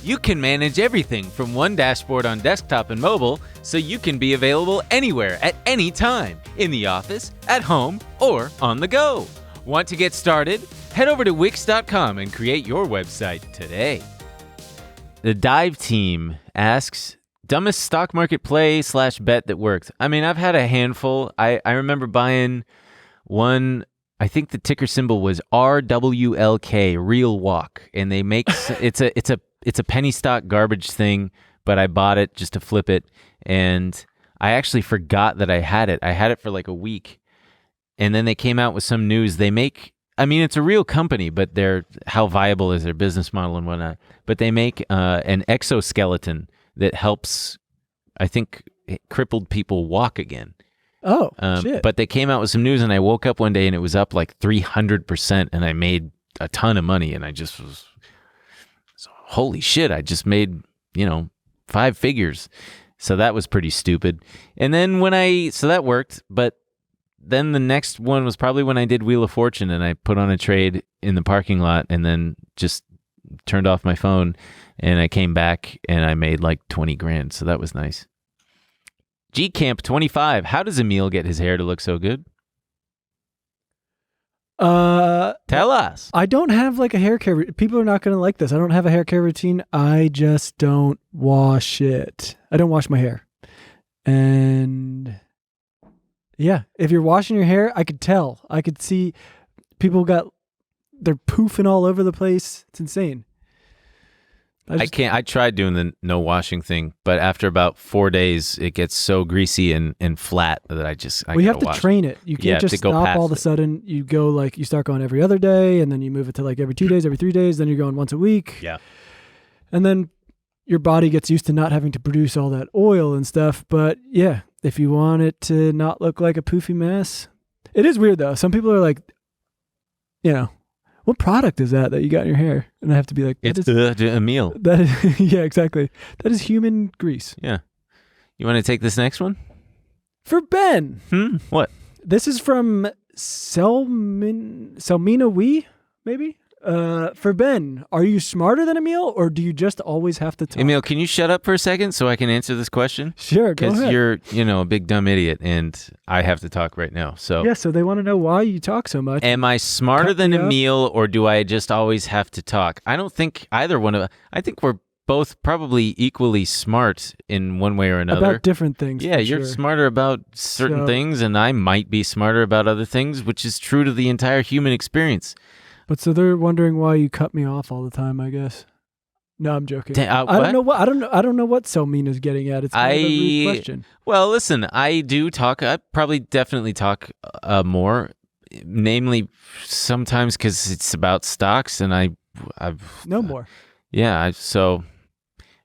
S1: You can manage everything from one dashboard on desktop and mobile, so you can be available anywhere at any time, in the office, at home, or on the go. Want to get started? Head over to Wix.com and create your website today. The Dive Team asks, dumbest stock market play / bet that worked. I mean, I've had a handful. I remember buying one, I think the ticker symbol was RWLK, Real Walk. And they make, it's a penny stock garbage thing, but I bought it just to flip it. And I actually forgot that I had it. I had it for like a week. And then they came out with some news. They make, I mean, it's a real company, but how viable is their business model and whatnot? But they make an exoskeleton that helps, I think, crippled people walk again.
S2: Oh, shit.
S1: But they came out with some news, and I woke up one day, and it was up like 300%, and I made a ton of money, and I just was, holy shit, I just made, 5 figures. So that was pretty stupid. And then so that worked, but then the next one was probably when I did Wheel of Fortune, and I put on a trade in the parking lot and then just turned off my phone, and I came back and I made like 20 grand. So that was nice. G-Camp 25. How does Emil get his hair to look so good? Tell us.
S2: I don't have like a hair care. People are not going to like this. I don't have a hair care routine. I just don't wash it. I don't wash my hair. And yeah, if you're washing your hair, I could tell. I could see they're poofing all over the place. It's insane.
S1: I tried doing the no washing thing, but after about 4 days, it gets so greasy and flat that I
S2: you have to train it. You can't just stop all of a sudden. You go you start going every other day, and then you move it to like every 2 days, every 3 days. Then you're going once a week.
S1: Yeah.
S2: And then your body gets used to not having to produce all that oil and stuff. But yeah, if you want it to not look like a poofy mess, it is weird though. Some people are like, what product is that you got in your hair? And I have to be like,
S1: it's Emil.
S2: That is, yeah, exactly. That is human grease.
S1: Yeah. You want to take this next one?
S2: For Ben.
S1: What?
S2: This is from Selmina Wee, maybe? For Ben, are you smarter than Emil, or do you just always have to talk?
S1: Emil, can you shut up for a second so I can answer this question?
S2: Sure, go ahead.
S1: Because you're, a big dumb idiot, and I have to talk right now. So
S2: yeah, so they want to know why you talk so much.
S1: Am I smarter than Emil, or do I just always have to talk? I don't think either one of. I think we're both probably equally smart in one way or another.
S2: About different things.
S1: Yeah, you're smarter about certain things, and I might be smarter about other things, which is true to the entire human experience.
S2: But so they're wondering why you cut me off all the time, I guess. No, I'm joking.
S1: I
S2: don't know what I don't know what Selmina's getting at. It's kind of a rude question.
S1: Well, listen, I do talk. I probably definitely talk more, namely sometimes because it's about stocks, and I've
S2: No more.
S1: Yeah,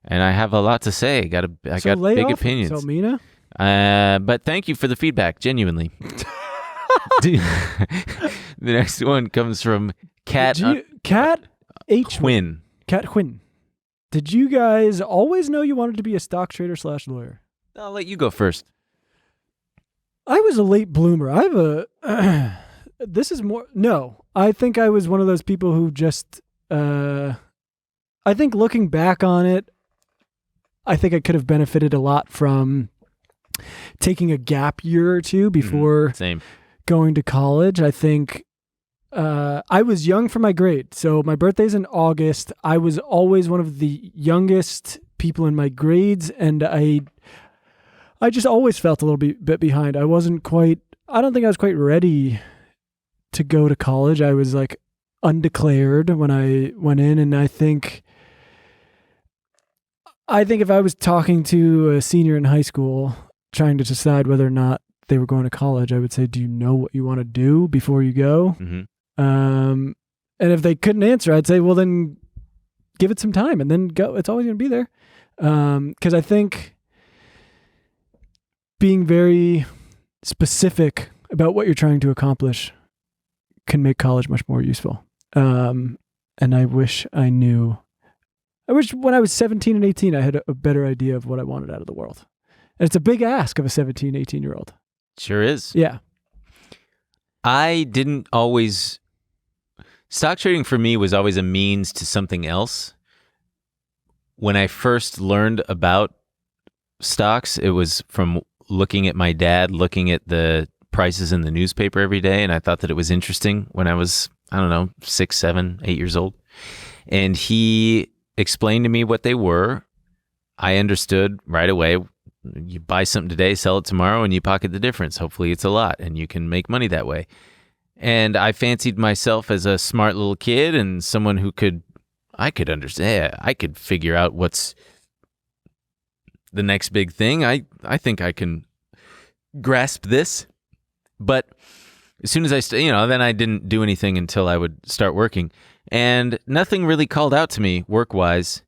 S1: and I have a lot to say. I got big opinions.
S2: Selmina.
S1: But thank you for the feedback, genuinely. The next one comes from Cat
S2: H.
S1: Quinn.
S2: Cat Quinn. Did you guys always know you wanted to be a stock trader / lawyer?
S1: I'll let you go first.
S2: I was a late bloomer. I have a. This is more. No, I think I was one of those people who just. I think looking back on it, I think I could have benefited a lot from taking a gap year or two before going to college. I think I was young for my grade. So my birthday's in August. I was always one of the youngest people in my grades, and I just always felt a little bit behind. I don't think I was quite ready to go to college. I was like undeclared when I went in, and I think if I was talking to a senior in high school trying to decide whether or not they were going to college, I would say, do you know what you want to do before you go?
S1: Mm-hmm.
S2: And if they couldn't answer, I'd say, well, then give it some time and then go. It's always going to be there. Because I think being very specific about what you're trying to accomplish can make college much more useful. And I wish when I was 17 and 18, I had a better idea of what I wanted out of the world. And it's a big ask of a 17, 18-year-old.
S1: Sure is.
S2: Yeah.
S1: I didn't always... Stock trading for me was always a means to something else. When I first learned about stocks, it was from looking at my dad, looking at the prices in the newspaper every day, and I thought that it was interesting when I was, 6, 7, 8 years old. And he explained to me what they were. I understood right away. You buy something today, sell it tomorrow, and you pocket the difference. Hopefully it's a lot, and you can make money that way. And I fancied myself as a smart little kid and someone who I could understand. I could figure out what's the next big thing. I think I can grasp this. But as soon as then I didn't do anything until I would start working. And nothing really called out to me work-wise.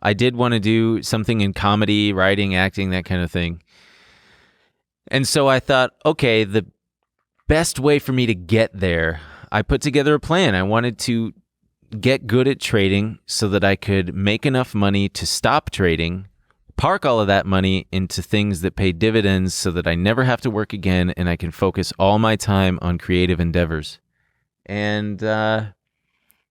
S1: I did want to do something in comedy, writing, acting, that kind of thing. And so I thought, okay, the best way for me to get there, I put together a plan. I wanted to get good at trading so that I could make enough money to stop trading, park all of that money into things that pay dividends so that I never have to work again and I can focus all my time on creative endeavors. And and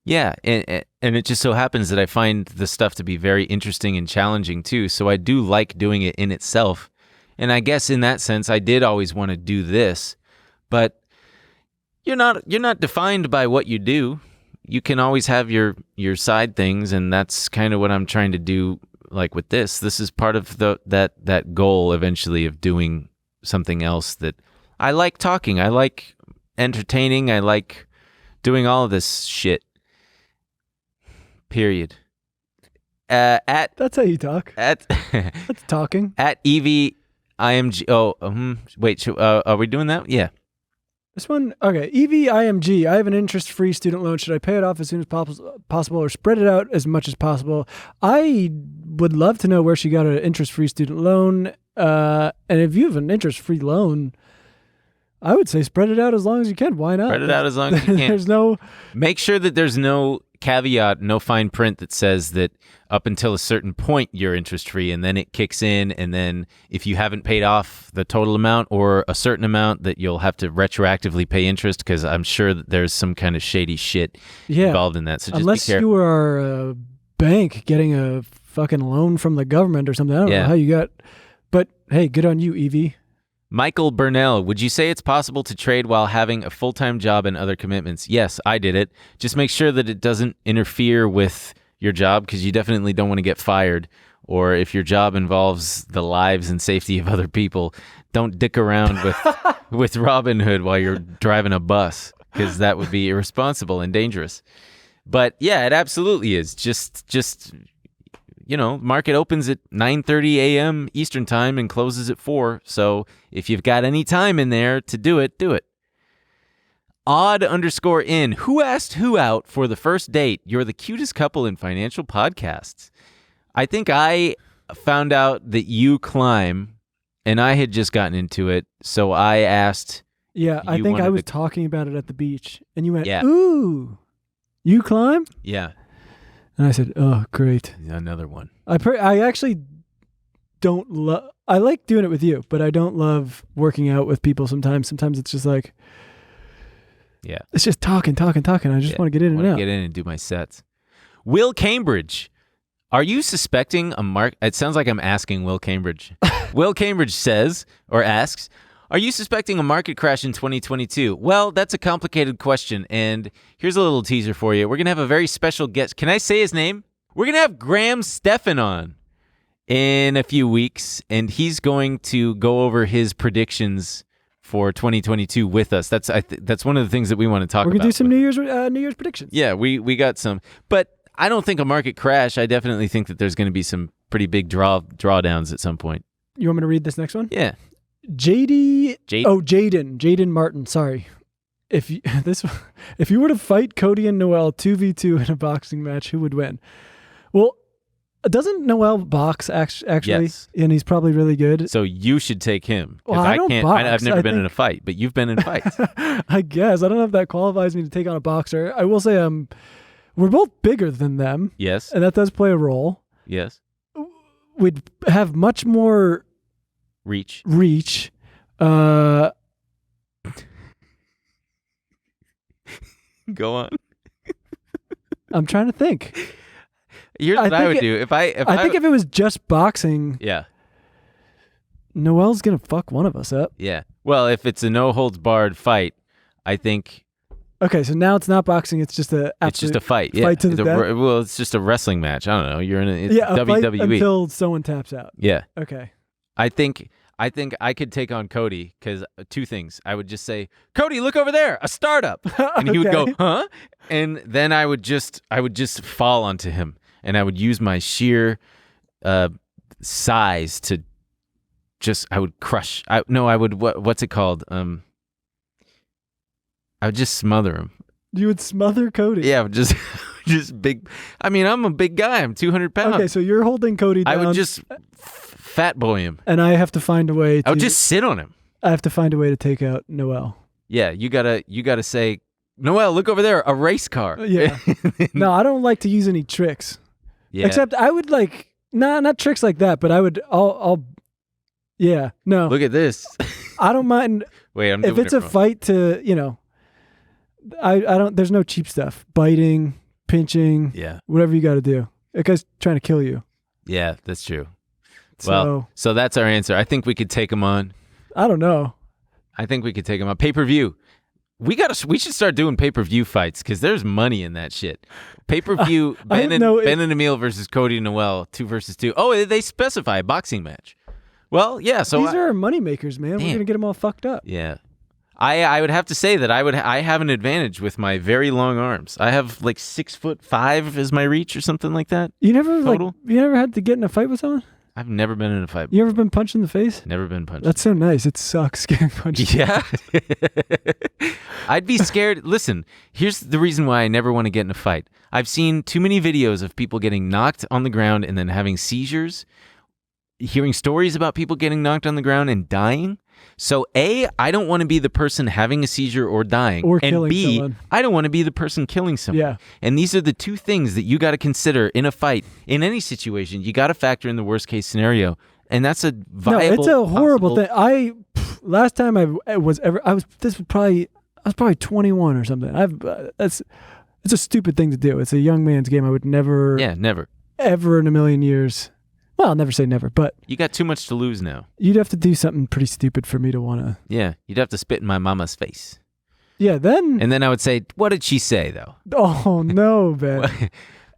S1: it just so happens that I find the stuff to be very interesting and challenging too. So I do like doing it in itself. And I guess in that sense, I did always want to do this. But you're not defined by what you do. You can always have your side things, and that's kind of what I'm trying to do. Like with this, this is part of that goal eventually of doing something else that I like talking. I like entertaining. I like doing all of this shit. Period.
S2: That's how you talk. That's talking.
S1: At EV IMG. Wait. Are we doing that? Yeah.
S2: This one, okay. EVIMG, I have an interest-free student loan. Should I pay it off as soon as possible or spread it out as much as possible? I would love to know where she got an interest-free student loan. And if you have an interest-free loan, I would say spread it out as long as you can. Why not?
S1: Spread it out as long as you can. Make sure that there's no caveat, no fine print that says that up until a certain point you're interest free and then it kicks in, and then if you haven't paid off the total amount or a certain amount that you'll have to retroactively pay interest, because I'm sure that there's some kind of shady shit involved in that. So just
S2: unless
S1: be careful.
S2: You are a bank getting a fucking loan from the government or something. I don't know how you got, but hey, good on you, Evie.
S1: Michael Burnell, would you say it's possible to trade while having a full-time job and other commitments? Yes, I did it. Just make sure that it doesn't interfere with your job, because you definitely don't want to get fired. Or if your job involves the lives and safety of other people, don't dick around with Robin Hood while you're driving a bus, because that would be irresponsible and dangerous. But yeah, it absolutely is. Just market opens at 9:30 a.m. Eastern time and closes at 4. So if you've got any time in there to do it, do it. Odd_in. Who asked who out for the first date? You're the cutest couple in financial podcasts. I think I found out that you climb, and I had just gotten into it. So I asked.
S2: Yeah, I think I was talking about it at the beach, and you went,
S1: Yeah.
S2: "Ooh, you climb?"
S1: Yeah.
S2: And I said, "Oh, great."
S1: Another one.
S2: I actually don't love. I like doing it with you, but I don't love working out with people. Sometimes it's just like,
S1: yeah,
S2: it's just talking. I just want to get in and out.
S1: Get in and do my sets. Will Cambridge, are you suspecting a mark? It sounds like I'm asking Will Cambridge. Will Cambridge says or asks, are you suspecting a market crash in 2022? Well, that's a complicated question, and here's a little teaser for you. We're going to have a very special guest. Can I say his name? We're going to have Graham Stephan on in a few weeks, and he's going to go over his predictions for 2022 with us. That's one of the things that we want to talk about.
S2: We're going to do some New Year's predictions.
S1: Yeah, we got some. But I don't think a market crash. I definitely think that there's going to be some pretty big drawdowns at some point.
S2: You want me to read this next one?
S1: Yeah.
S2: Jaden Martin. Sorry, if you were to fight Cody and Noel 2v2 in a boxing match, who would win? Well, doesn't Noel box actually?
S1: Yes.
S2: And he's probably really good.
S1: So you should take him.
S2: Well, I don't box.
S1: I've never been in a fight, but you've been in fights.
S2: I guess I don't know if that qualifies me to take on a boxer. I will say we're both bigger than them.
S1: Yes.
S2: And that does play a role.
S1: Yes.
S2: We'd have much more
S1: reach.
S2: Go
S1: on.
S2: I'm trying to think.
S1: Here's what I would do. If I
S2: think if it was just boxing,
S1: yeah,
S2: Noel's gonna fuck one of us up.
S1: Yeah. Well, if it's a no holds barred fight, I think.
S2: Okay, so now it's not boxing; it's just a
S1: fight. Yeah.
S2: Fight to the death.
S1: Well, it's just a wrestling match. I don't know. You're in a
S2: WWE
S1: fight
S2: until someone taps out.
S1: Yeah.
S2: Okay.
S1: I think I could take on Cody because two things. I would just say, Cody, look over there, a startup. And he would go, huh? And then I would just fall onto him. And I would use my sheer size to I would crush. What's it called? I would just smother him.
S2: You would smother Cody?
S1: Yeah, just big. I mean, I'm a big guy. I'm 200 pounds.
S2: Okay, so you're holding Cody down.
S1: I would just fat boy him.
S2: And I have to find a way to...
S1: I would just sit on him.
S2: I have to find a way to take out Noel.
S1: Yeah, you gotta say, Noel, look over there, a race car.
S2: Yeah. No, I don't like to use any tricks.
S1: Yeah.
S2: Except I would like, not tricks like that, but I would, yeah, no.
S1: Look at this.
S2: I don't mind.
S1: Wait, I'm doing
S2: if it's
S1: it
S2: a
S1: wrong.
S2: fight to, I don't, there's no cheap stuff. Biting, pinching,
S1: Yeah.
S2: whatever you got to do. That guy's trying to kill you.
S1: Yeah, that's true. Well, so that's our answer. I think we could take him on.
S2: I don't know.
S1: I think we could take him on. Pay-per-view. We should start doing pay-per-view fights because there's money in that shit. Pay-per-view, Ben and Emil versus Cody and Noel, 2 versus 2. Oh, they specify a boxing match. Well, yeah. So
S2: these are money makers, man.
S1: Damn.
S2: We're gonna get them all fucked up.
S1: Yeah. I would have to say that I have an advantage with my very long arms. I have like 6'5" as my reach or something like that.
S2: You never
S1: Total?
S2: you never had to get in a fight with someone?
S1: I've never been in a fight.
S2: You ever been punched in the face?
S1: Never been punched.
S2: That's so nice. It sucks getting punched.
S1: Yeah. I'd be scared. Listen, here's the reason why I never want to get in a fight. I've seen too many videos of people getting knocked on the ground and then having seizures, hearing stories about people getting knocked on the ground and dying. So A, I don't want to be the person having a seizure or dying.
S2: Or
S1: and
S2: killing
S1: B,
S2: someone.
S1: I don't want to be the person killing someone.
S2: Yeah.
S1: And these are the two things that you got to consider in a fight. In any situation, you got to factor in the worst case scenario. And that's a viable,
S2: no, it's a horrible
S1: possible
S2: thing. Last time I was 21 or something. It's a stupid thing to do. It's a young man's game. I would never.
S1: Yeah, never.
S2: Ever in a million years. Well, I'll never say never, but
S1: You got too much to lose now.
S2: you'd have to do something pretty stupid for me to want to.
S1: Yeah, you'd have to spit in my mama's face.
S2: Yeah, then.
S1: And then I would say, what did she say, though?
S2: Oh, no, man.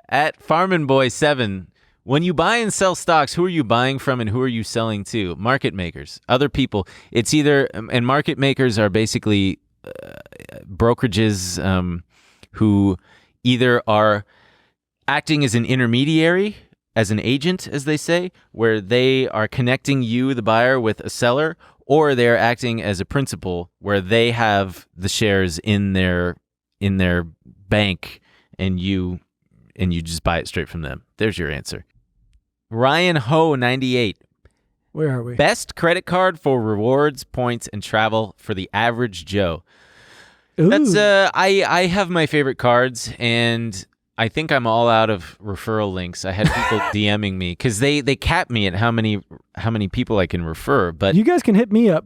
S1: At Farmin' Boy 7, when you buy and sell stocks, who are you buying from and who are you selling to? Market makers, other people. It's either, and market makers are basically brokerages who either are acting as an intermediary as an agent, as they say, where they are connecting you, the buyer, with a seller, or they're acting as a principal where they have the shares in their bank and you just buy it straight from them. There's your answer. Ryan Ho 98.
S2: Where are we?
S1: Best credit card for rewards, points, and travel for the average Joe.
S2: Ooh.
S1: That's I have my favorite cards, and I think I'm all out of referral links. I had people DMing me because they cap me at how many people I can refer. But
S2: you guys can hit me up.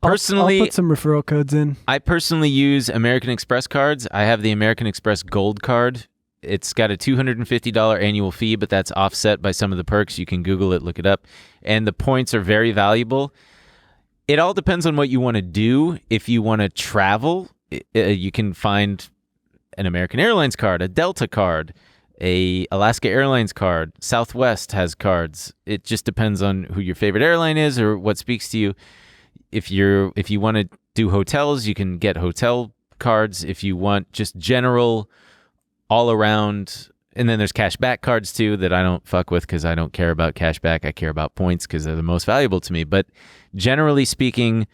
S1: Personally,
S2: I'll put some referral codes in.
S1: I personally use American Express cards. I have the American Express Gold card. It's got a $250 annual fee, but that's offset by some of the perks. You can Google it, look it up. And the points are very valuable. It all depends on what you want to do. If you want to travel, you can find an American Airlines card, a Delta card, a Alaska Airlines card. Southwest has cards. It just depends on who your favorite airline is or what speaks to you. If you want to do hotels, you can get hotel cards. If you want just general all around, and then there's cashback cards too that I don't fuck with because I don't care about cashback. I care about points because they're the most valuable to me. But generally speaking,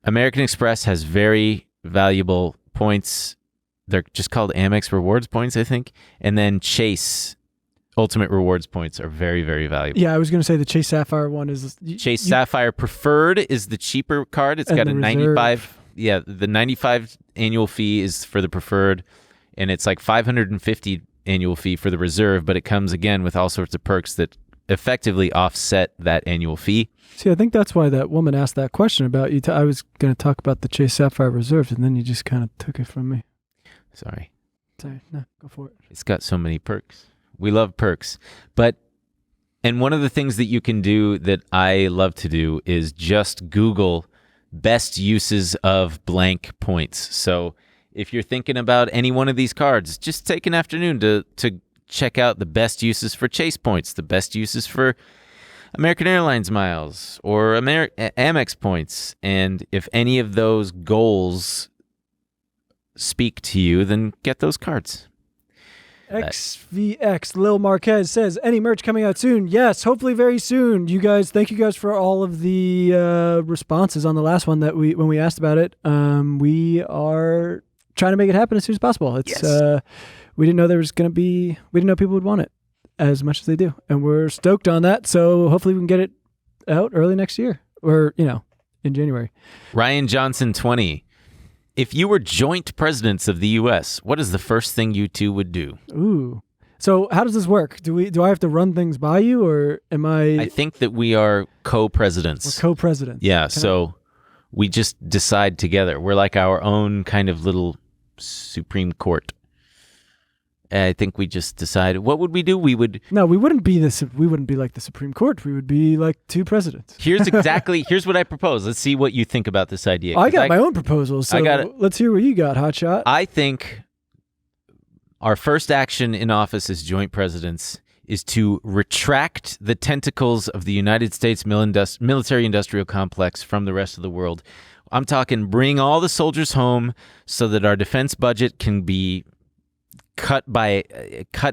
S1: American Express has very valuable points. They're just called Amex Rewards points, I think. And then Chase Ultimate Rewards points are very, very valuable.
S2: Yeah, I was going to say the Chase Sapphire one is...
S1: Chase Sapphire Preferred is the cheaper card. It's got a 95... Yeah, the 95 annual fee is for the Preferred, and it's like $550 annual fee for the Reserve, but it comes, again, with all sorts of perks that effectively offset that annual fee.
S2: See, I think that's why that woman asked that question about you. I was going to talk about the Chase Sapphire Reserve, and then you just kind of took it from me.
S1: Sorry.
S2: No, go for it.
S1: It's got so many perks. We love perks. And one of the things that you can do that I love to do is just Google best uses of blank points. So if you're thinking about any one of these cards, just take an afternoon to check out the best uses for Chase points, the best uses for American Airlines miles or Amex points. And if any of those goals speak to you, then get those cards.
S2: XVX Lil Marquez says, any merch coming out soon? Yes, hopefully very soon. Thank you guys for all of the responses on the last one that when we asked about it. We are trying to make it happen as soon as possible. It's
S1: yes.
S2: We didn't know we didn't know people would want it as much as they do, and we're stoked on that. So hopefully we can get it out early next year, or in January.
S1: Ryan Johnson 20. If you were joint presidents of the U.S., what is the first thing you two would do?
S2: Ooh. So how does this work? Do I have to run things by you, or am I...
S1: I think that we are co-presidents.
S2: We're co-presidents.
S1: Yeah, we just decide together. We're like our own kind of little Supreme Court. I think we just decided, what would we do?
S2: No, we wouldn't be like the Supreme Court. We would be like two presidents.
S1: Here's what I propose. Let's see what you think about this idea.
S2: I got my own proposal, so let's hear what you got, Hotshot.
S1: I think our first action in office as joint presidents is to retract the tentacles of the United States military-industrial complex from the rest of the world. I'm talking bring all the soldiers home so that our defense budget can be cut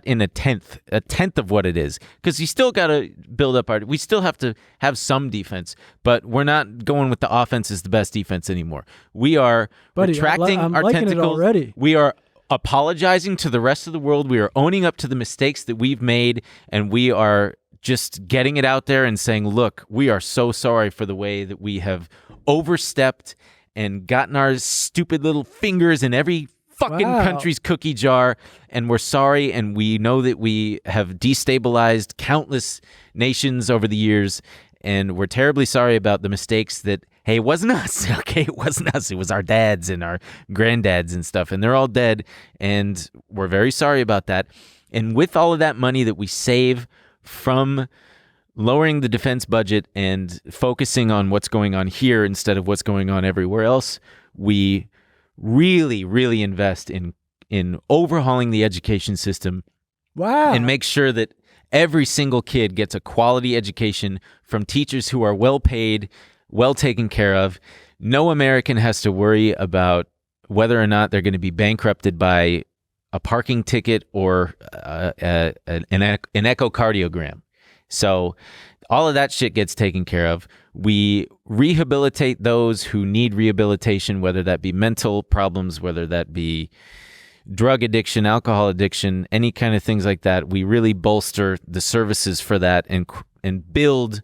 S1: in a tenth of what it is, because you still got to build up we still have to have some defense, but we're not going with the offense is the best defense anymore. We are retracting
S2: I'm
S1: our
S2: liking
S1: tentacles.
S2: It already.
S1: We are apologizing to the rest of the world. We are owning up to the mistakes that we've made, and we are just getting it out there and saying, look, we are so sorry for the way that we have overstepped and gotten our stupid little fingers in every fucking country's cookie jar, and we're sorry, and we know that we have destabilized countless nations over the years, and we're terribly sorry about the mistakes that, hey, it wasn't us, okay? It wasn't us. It was our dads and our granddads and stuff, and they're all dead, and we're very sorry about that. And with all of that money that we save from lowering the defense budget and focusing on what's going on here instead of what's going on everywhere else, we really, really invest in overhauling the education system.
S2: Wow.
S1: And make sure that every single kid gets a quality education from teachers who are well paid, well taken care of. No American has to worry about whether or not they're going to be bankrupted by a parking ticket or an echocardiogram. So all of that shit gets taken care of. We rehabilitate those who need rehabilitation, whether that be mental problems, whether that be drug addiction, alcohol addiction, any kind of things like that. We really bolster the services for that and build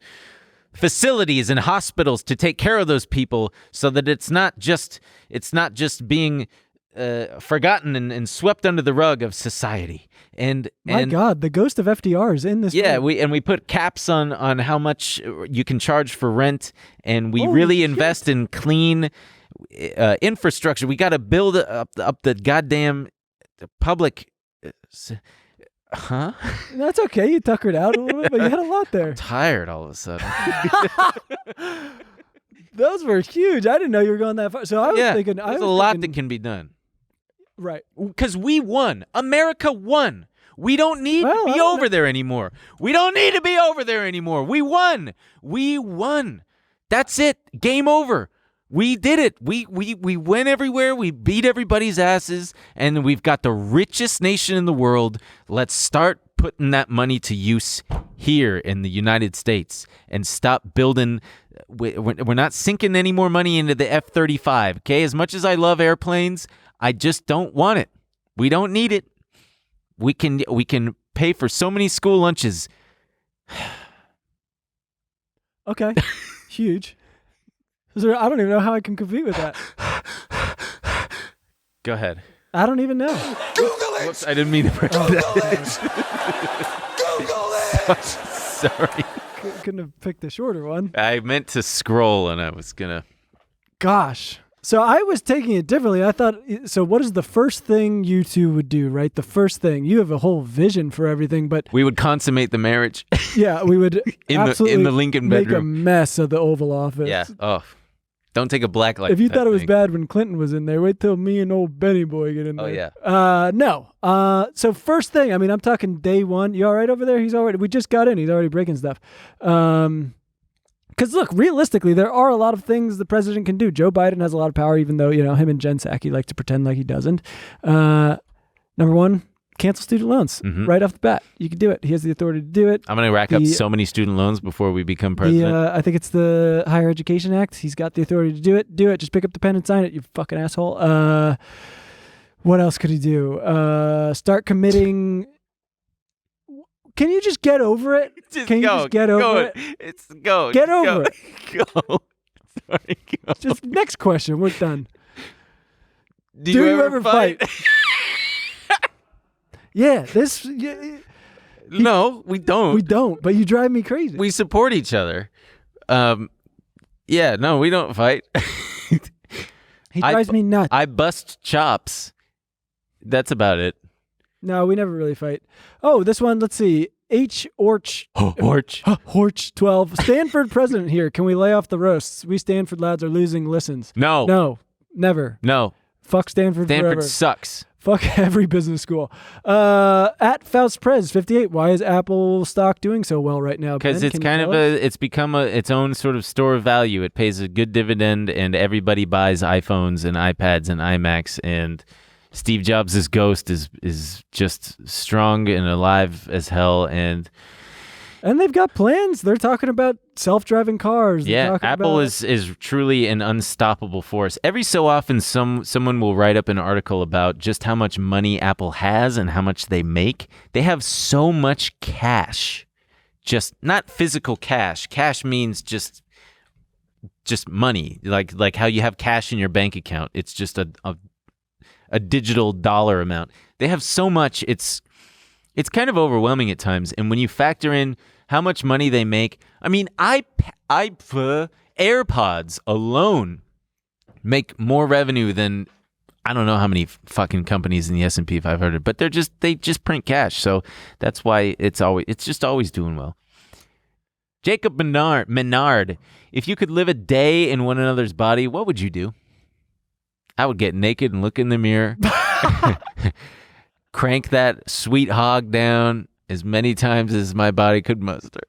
S1: facilities and hospitals to take care of those people, so that it's not just being forgotten and swept under the rug of society. And
S2: my God, the ghost of FDR is in this.
S1: Yeah,
S2: room.
S1: we put caps on how much you can charge for rent, and we
S2: Holy
S1: really
S2: shit.
S1: invest in clean infrastructure. We got to build up the goddamn public. Huh?
S2: That's okay. You tuckered out a little bit, but you had a lot there.
S1: I'm tired all of a sudden.
S2: Those were huge. I didn't know you were going that far. So I was thinking,
S1: there's a lot that can be done.
S2: Right.
S1: Because we won. America won. We don't need to be over there anymore. We don't need to be over there anymore. We won. We won. That's it. Game over. We did it. We went everywhere. We beat everybody's asses, and we've got the richest nation in the world. Let's start putting that money to use here in the United States and stop building. We're not sinking any more money into the F-35, okay? As much as I love airplanes, I just don't want it. We don't need it. We can pay for so many school lunches.
S2: Okay. Huge. I don't even know how I can compete with that.
S1: Go ahead.
S2: I don't even know.
S4: Google it.
S1: Whoops, I didn't mean to press
S4: Google
S1: that.
S4: it. Google it.
S1: Sorry.
S2: Couldn't have picked a shorter one.
S1: I meant to scroll, and I was going to.
S2: Gosh. So I was taking it differently. I thought, so what is the first thing you two would do, right? The first thing. You have a whole vision for everything, but
S1: We would consummate the marriage
S2: yeah, we would absolutely
S1: in the Lincoln
S2: make a
S1: bedroom.
S2: mess of the Oval Office.
S1: Yeah. Oh, don't take a black light.
S2: If you
S1: to
S2: thought
S1: that
S2: it was
S1: thing.
S2: bad when Clinton was in there, wait till me and old Benny Boy get in there.
S1: Oh, yeah.
S2: No. So first thing, I mean, I'm talking day one. You all right over there? He's all right. We just got in. He's already breaking stuff. Because look, realistically, there are a lot of things the president can do. Joe Biden has a lot of power, even though, him and Jen Psaki like to pretend like he doesn't. Number one, cancel student loans right off the bat. You can do it. He has the authority to do it.
S1: I'm going to rack up so many student loans before we become president.
S2: I think it's the Higher Education Act. He's got the authority to do it. Do it. Just pick up the pen and sign it, you fucking asshole. What else could he do? Start committing. Can you just get over it? Can you just get over it?
S1: It's go.
S2: Get
S1: Just
S2: over
S1: go.
S2: it.
S1: Go. Sorry, go.
S2: Just next question. We're done.
S1: Do you ever fight?
S2: Yeah,
S1: No, we don't.
S2: we don't, but you drive me crazy.
S1: We support each other. Yeah, no, we don't fight.
S2: He drives me nuts.
S1: I bust chops. That's about it.
S2: No, we never really fight. Oh, this one, let's see. Orch. Horch 12. Stanford president here. Can we lay off the roasts? We Stanford lads are losing listens.
S1: No.
S2: No, never.
S1: No.
S2: Fuck Stanford forever.
S1: Sucks.
S2: Fuck every business school. At Faust Prez 58. Why is Apple stock doing so well right now?
S1: Because
S2: Ben,
S1: it's
S2: can you
S1: kind
S2: tell
S1: of
S2: us?
S1: it's become its own sort of store of value. It pays a good dividend, and everybody buys iPhones and iPads and iMacs, and Steve Jobs' ghost is just strong and alive as hell, and
S2: they've got plans. They're talking about self-driving cars. They're
S1: yeah,
S2: talking
S1: Apple
S2: about...
S1: is truly an unstoppable force. Every so often, someone will write up an article about just how much money Apple has and how much they make. They have so much cash, just not physical cash. Cash means just money, like how you have cash in your bank account. It's just a digital dollar amount. They have so much, it's kind of overwhelming at times. And when you factor in how much money they make, I mean, AirPods alone make more revenue than I don't know how many fucking companies in the S&P 500, but they just print cash. So that's why it's just always doing well. Jacob Menard, if you could live a day in one another's body, what would you do? I would get naked and look in the mirror, crank that sweet hog down as many times as my body could muster.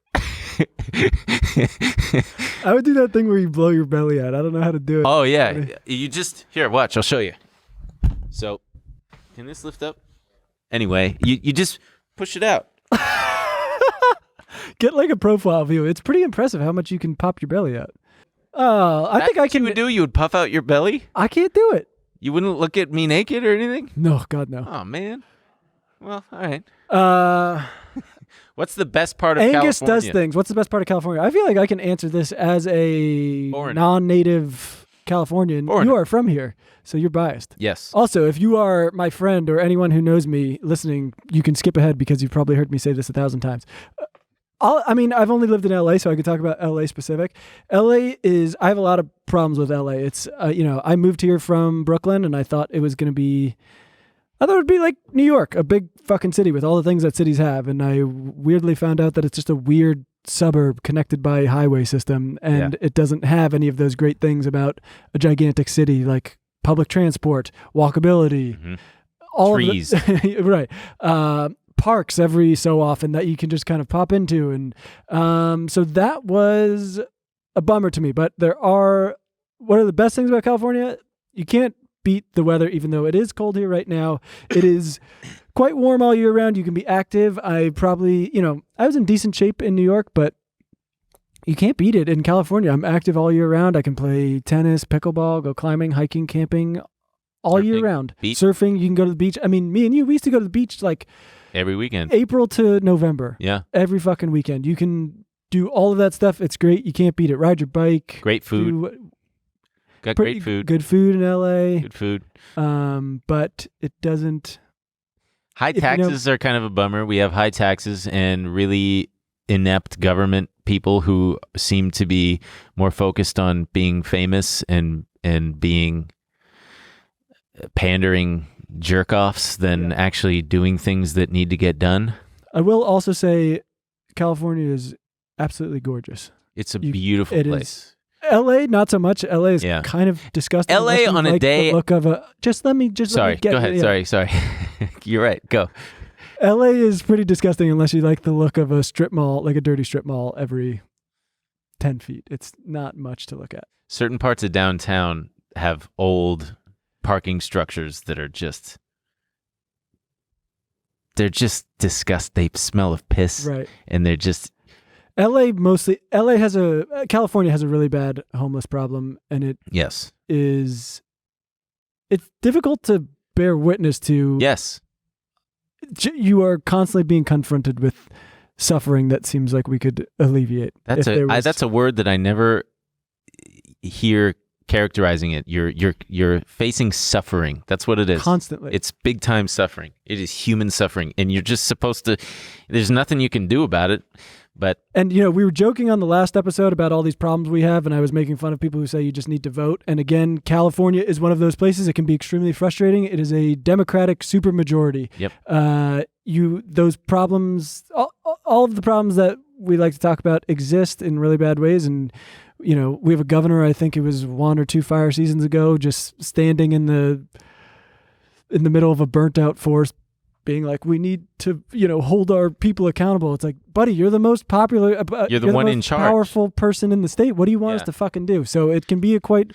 S2: I would do that thing where you blow your belly out. I don't know how to do it.
S1: Oh, yeah. You just, here, watch, I'll show you. So, can this lift up? Anyway, you just push it out.
S2: Get like a profile view. It's pretty impressive how much you can pop your belly out. I think I can.
S1: You would do? You would puff out your belly?
S2: I can't do it.
S1: You wouldn't look at me naked or anything?
S2: No, God, no.
S1: Oh, man. Well, all right. What's the best part of
S2: Angus
S1: California?
S2: does things. What's the best part of California? I feel like I can answer this as a
S1: Foreigner.
S2: non-native Californian.
S1: Foreigner.
S2: You are from here, so you're biased.
S1: Yes.
S2: Also, if you are my friend or anyone who knows me listening, you can skip ahead because you've probably heard me say this 1,000 times. I've only lived in LA, so I could talk about LA specific. I have a lot of problems with LA. It's, I moved here from Brooklyn and I thought it would be like New York, a big fucking city with all the things that cities have. And I weirdly found out that it's just a weird suburb connected by a highway system. And it doesn't have any of those great things about a gigantic city like public transport, walkability, all
S1: trees.
S2: Of the, right. Parks every so often that you can just kind of pop into. And so that was a bummer to me. But what are the best things about California? You can't beat the weather, even though it is cold here right now. It is quite warm all year round. You can be active. I was in decent shape in New York, but you can't beat it in California. I'm active all year round. I can play tennis, pickleball, go climbing, hiking, camping all
S1: Surfing,
S2: year round.
S1: beach.
S2: Surfing, you can go to the beach. I mean, me and you, we used to go to the beach like
S1: Every weekend.
S2: April to November.
S1: Yeah.
S2: Every fucking weekend. You can do all of that stuff. It's great. You can't beat it. Ride your bike.
S1: Great food. Got great food.
S2: Good food in LA.
S1: Good food.
S2: But it doesn't.
S1: High taxes are kind of a bummer. We have high taxes and really inept government people who seem to be more focused on being famous and being pandering jerk-offs than actually doing things that need to get done.
S2: I will also say California is absolutely gorgeous.
S1: It's a beautiful place.
S2: LA, not so much. LA is kind of disgusting.
S1: LA on a day.
S2: The look of a. Let me
S1: Sorry,
S2: get,
S1: go ahead.
S2: Yeah.
S1: Sorry. You're right. Go.
S2: LA is pretty disgusting unless you like the look of a strip mall, like a dirty strip mall every 10 feet. It's not much to look at.
S1: Certain parts of downtown have old parking structures that are they're just disgust. They smell of piss.
S2: Right.
S1: And they're just.
S2: California has a really bad homeless problem, and it's difficult to bear witness to.
S1: Yes.
S2: You are constantly being confronted with suffering that seems like we could alleviate.
S1: That's a word that I never hear characterizing it. You're facing suffering. That's what it is.
S2: Constantly.
S1: It's big time suffering. It is human suffering, and you're just supposed to. There's nothing you can do about it. And
S2: we were joking on the last episode about all these problems we have, and I was making fun of people who say you just need to vote. And again, California is one of those places. It can be extremely frustrating. It is a Democratic supermajority.
S1: Yep.
S2: Those problems, all of the problems that we like to talk about exist in really bad ways. And we have a governor. I think it was 1 or 2 fire seasons ago, just standing in the middle of a burnt out forest, being like, we need to, hold our people accountable. It's like, buddy, you're the most popular.
S1: You're the one in charge.
S2: Powerful person in the state. What do you want us to fucking do? So it can be a quite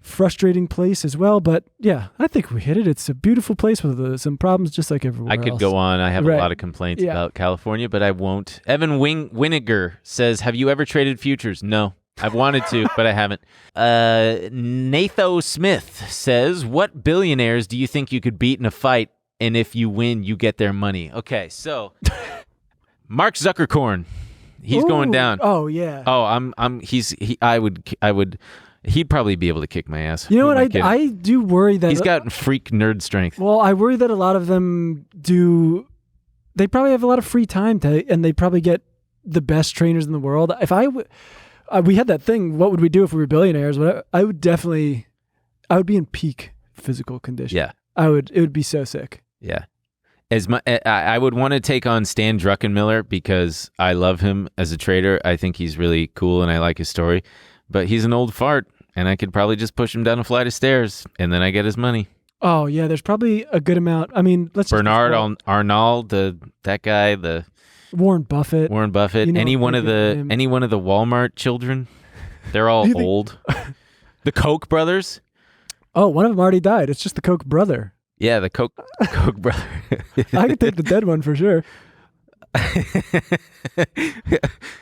S2: frustrating place as well. But yeah, I think we hit it. It's a beautiful place with some problems, just like everywhere else.
S1: I could go on. I have a lot of complaints about California, but I won't. Evan Winiger says, "Have you ever traded futures?" No. I've wanted to, but I haven't. Natho Smith says, "What billionaires do you think you could beat in a fight? And if you win, you get their money." Okay, so Mark Zuckerkorn, he's going down.
S2: Oh yeah.
S1: Oh, he'd probably be able to kick my ass.
S2: You know what? I do worry that
S1: he's got freak nerd strength.
S2: Well, I worry that a lot of them do. They probably have a lot of free time and they probably get the best trainers in the world. If we had that thing, what would we do if we were billionaires? I would be in peak physical condition.
S1: Yeah.
S2: It would be so sick.
S1: Yeah. I would want to take on Stan Druckenmiller because I love him as a trader. I think he's really cool and I like his story. But he's an old fart and I could probably just push him down a flight of stairs and then I get his money.
S2: Oh, yeah. There's probably a good amount. I mean,
S1: Bernard Arnault, that guy, the
S2: Warren Buffett.
S1: Any one of the Walmart children. They're all old. The Koch brothers.
S2: Oh, one of them already died. It's just the Koch brother.
S1: Yeah, the Koch brother.
S2: I could take the dead one for sure.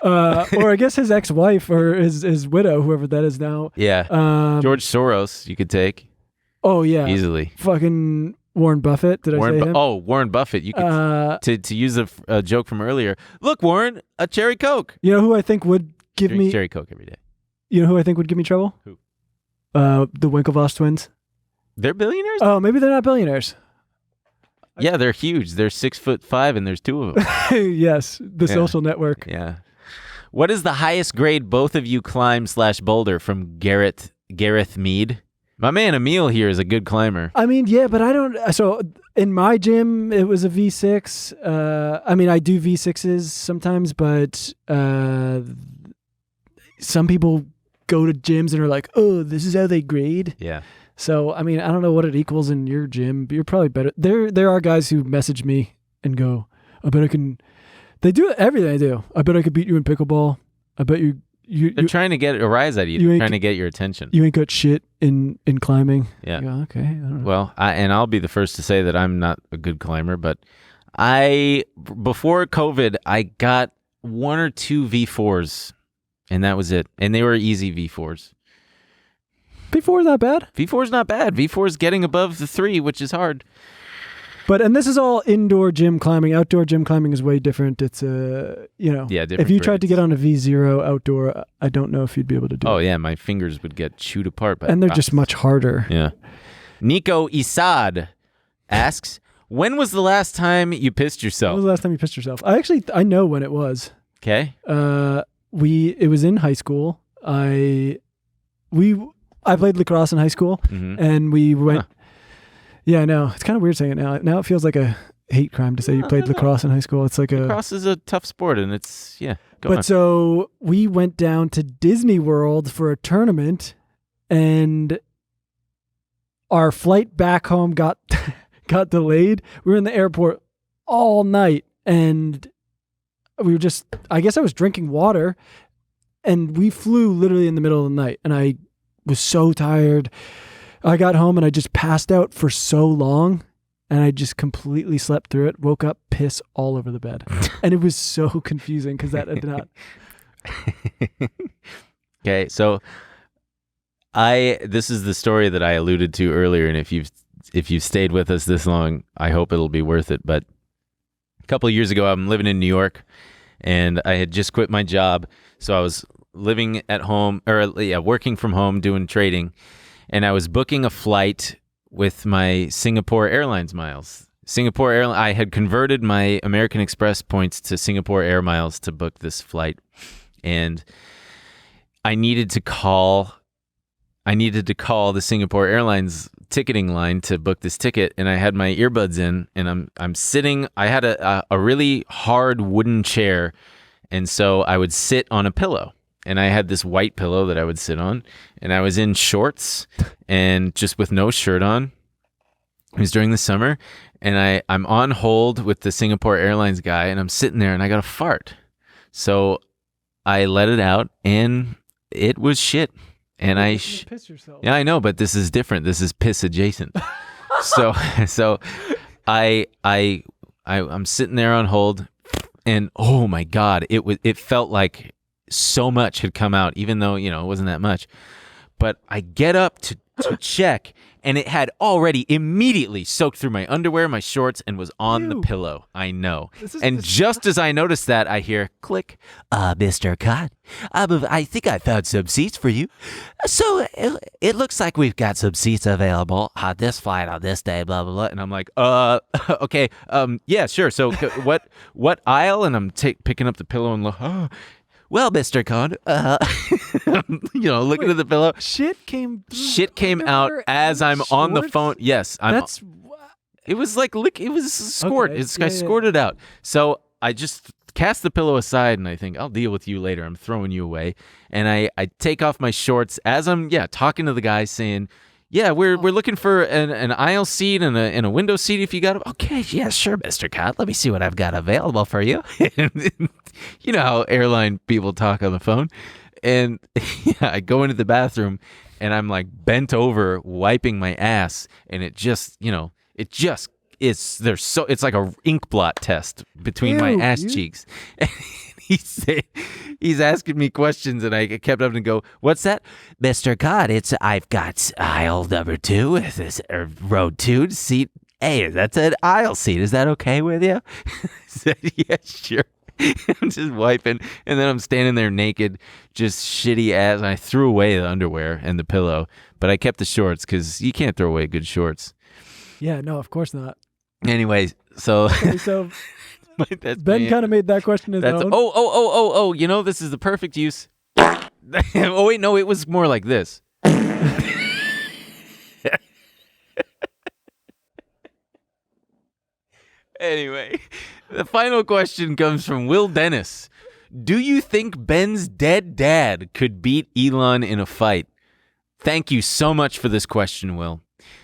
S2: Or I guess his ex-wife or his widow, whoever that is now.
S1: Yeah. George Soros, you could take.
S2: Oh yeah,
S1: easily.
S2: Fucking Warren Buffett. Did I say him?
S1: Oh, Warren Buffett. You could to use a joke from earlier. Look, Warren, a cherry Coke.
S2: You know who I think would give me
S1: cherry Coke every day.
S2: You know who I think would give me trouble?
S1: Who?
S2: The Winklevoss twins.
S1: They're billionaires?
S2: Oh, maybe they're not billionaires.
S1: Yeah, they're huge. They're 6'5" and there's 2 of them.
S2: Yes, the social network.
S1: Yeah. What is the highest grade both of you climb /boulder from Gareth Mead? My man Emil here is a good climber.
S2: I mean, yeah, but I don't. So in my gym, it was a V6. I mean, I do V6s sometimes, but some people go to gyms and are like, "Oh, this is how they grade."
S1: Yeah.
S2: So I mean, I don't know what it equals in your gym, but you're probably better. There are guys who message me and go, "I bet I can." They do everything I do. I bet I could beat you in pickleball. I bet you.
S1: They're trying to get a rise out of you. They're trying to get your attention.
S2: You ain't got shit in climbing.
S1: Yeah.
S2: Go, okay. I don't know.
S1: Well, I'll be the first to say that I'm not a good climber, but before COVID, I got 1 or 2 V4s, and that was it. And they were easy V4s.
S2: V4 is not bad.
S1: V4 is not bad. V4 is getting above the 3, which is hard.
S2: And this is all indoor gym climbing. Outdoor gym climbing is way different. It's different. If you tried to get on a V0 outdoor, I don't know if you'd be able to do it.
S1: Oh yeah, my fingers would get chewed apart.
S2: And they're just much harder.
S1: Yeah. Nico Isad asks, when was the last time you pissed yourself?
S2: When was the last time you pissed yourself? I know when it was.
S1: Okay.
S2: It was in high school. I played lacrosse in high school, and we went. Huh. Yeah, I know. It's kind of weird saying it now. Now it feels like a hate crime to say you played lacrosse in high school. It's like
S1: lacrosse is a tough sport, and it's Go on.
S2: So we went down to Disney World for a tournament, and our flight back home got delayed. We were in the airport all night, and we were just. I guess I was drinking water, and we flew literally in the middle of the night, and I was so tired. I got home and I just passed out for so long, and I just completely slept through it, woke up, piss all over the bed. And it was so confusing because that had not.
S1: Okay, so this is the story that I alluded to earlier, and if you've stayed with us this long, I hope it'll be worth it. But a couple of years ago, I'm living in New York, and I had just quit my job, so I was living at home, working from home, doing trading. And I was booking a flight with my Singapore Airlines miles. I had converted my American Express points to Singapore Air miles to book this flight. And I needed to call the Singapore Airlines ticketing line to book this ticket, and I had my earbuds in, and I'm sitting. I had a really hard wooden chair, and so I would sit on a pillow. And I had this white pillow that I would sit on, and I was in shorts and just with no shirt on. It was during the summer, and I'm on hold with the Singapore Airlines guy, and I'm sitting there, and I got a fart. So I let it out, and it was shit. And
S2: you piss yourself.
S1: Yeah, I know, but this is different. This is piss adjacent. so I'm sitting there on hold, and oh my God, it felt like so much had come out, even though, it wasn't that much. But I get up to check, and it had already immediately soaked through my underwear, my shorts, and was on the pillow. I know. Just as I noticed that, I hear, click, Mr. Cott, I think I found some seats for you. So it looks like we've got some seats available on this flight on this day, blah, blah, blah. And I'm like, okay, yeah, sure. So what aisle? And I'm picking up the pillow and look, well, Mr. Cohn, looking at the pillow.
S2: Shit came
S1: out as I'm on the phone. Yes. It was like, it was squirt.
S2: Okay.
S1: I squirted out. So I just cast the pillow aside, and I think, I'll deal with you later. I'm throwing you away. And I take off my shorts as I'm, talking to the guy saying, yeah, we're looking for an aisle seat and a window seat if you got it. Okay, yeah, sure, Mr. Cott. Let me see what I've got available for you. You know how airline people talk on the phone. And I go into the bathroom, and I'm like bent over wiping my ass, and it just, It's like a ink blot test between my
S2: Ew,
S1: ass
S2: dude.
S1: cheeks. He's asking me questions, and I kept up and go, "What's that, Mr. God? I've got aisle number 2, row 2, seat A. That's an aisle seat. Is that okay with you?" I said, "Yeah, sure." I'm just wiping, and then I'm standing there naked, just shitty ass. And I threw away the underwear and the pillow, but I kept the shorts because you can't throw away good shorts.
S2: Yeah, no, of course not.
S1: Anyways, so
S2: Okay, so
S1: that's
S2: Ben
S1: me.
S2: kind of made that question his
S1: That's
S2: own.
S1: oh. You know, this is the perfect use. Oh wait, no, it was more like this. Anyway, the final question comes from Will Dennis. Do you think Ben's dead dad could beat Elon in a fight? Thank you so much for this question, Will.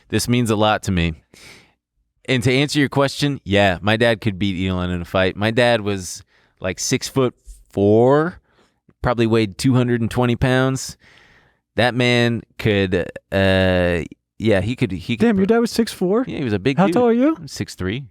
S1: This means a lot to me. And to answer your question, yeah, my dad could beat Elon in a fight. My dad was like 6'4", probably weighed 220 pounds. That man could, he could.
S2: Damn, your dad was 6'4"?
S1: Yeah, he was a big
S2: How
S1: dude.
S2: tall are you?
S1: 6'3".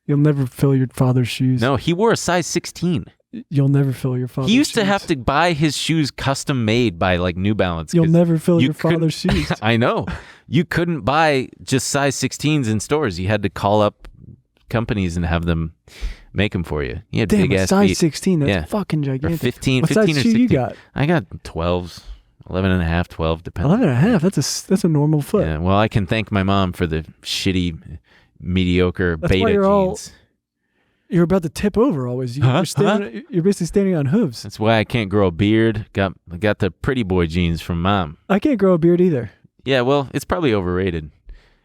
S2: You'll never fill your father's shoes.
S1: No, he wore a size 16.
S2: You'll never fill your father's shoes.
S1: He used to have to buy his shoes custom made by like New Balance.
S2: You'll
S1: 'cause
S2: never fill
S1: you
S2: your father's shoes.
S1: I know. You couldn't buy just size 16s in stores. You had to call up companies and have them make them for you. He had
S2: Damn,
S1: big
S2: a
S1: ass
S2: size
S1: feet.
S2: 16. That's
S1: Yeah.
S2: fucking
S1: Or
S2: gigantic.
S1: 15,
S2: What
S1: 15
S2: size
S1: or
S2: shoe
S1: 16.
S2: you got?
S1: I got 12s, 11 and a half, 12, depending.
S2: 11 and a half. That's a normal foot.
S1: Yeah, well, I can thank my mom for the shitty, mediocre
S2: That's why
S1: beta
S2: you're all-
S1: jeans.
S2: You're about to tip over always. You're basically standing on hooves.
S1: That's why I can't grow a beard. Got the pretty boy jeans from mom.
S2: I can't grow a beard either.
S1: Yeah, well, it's probably overrated.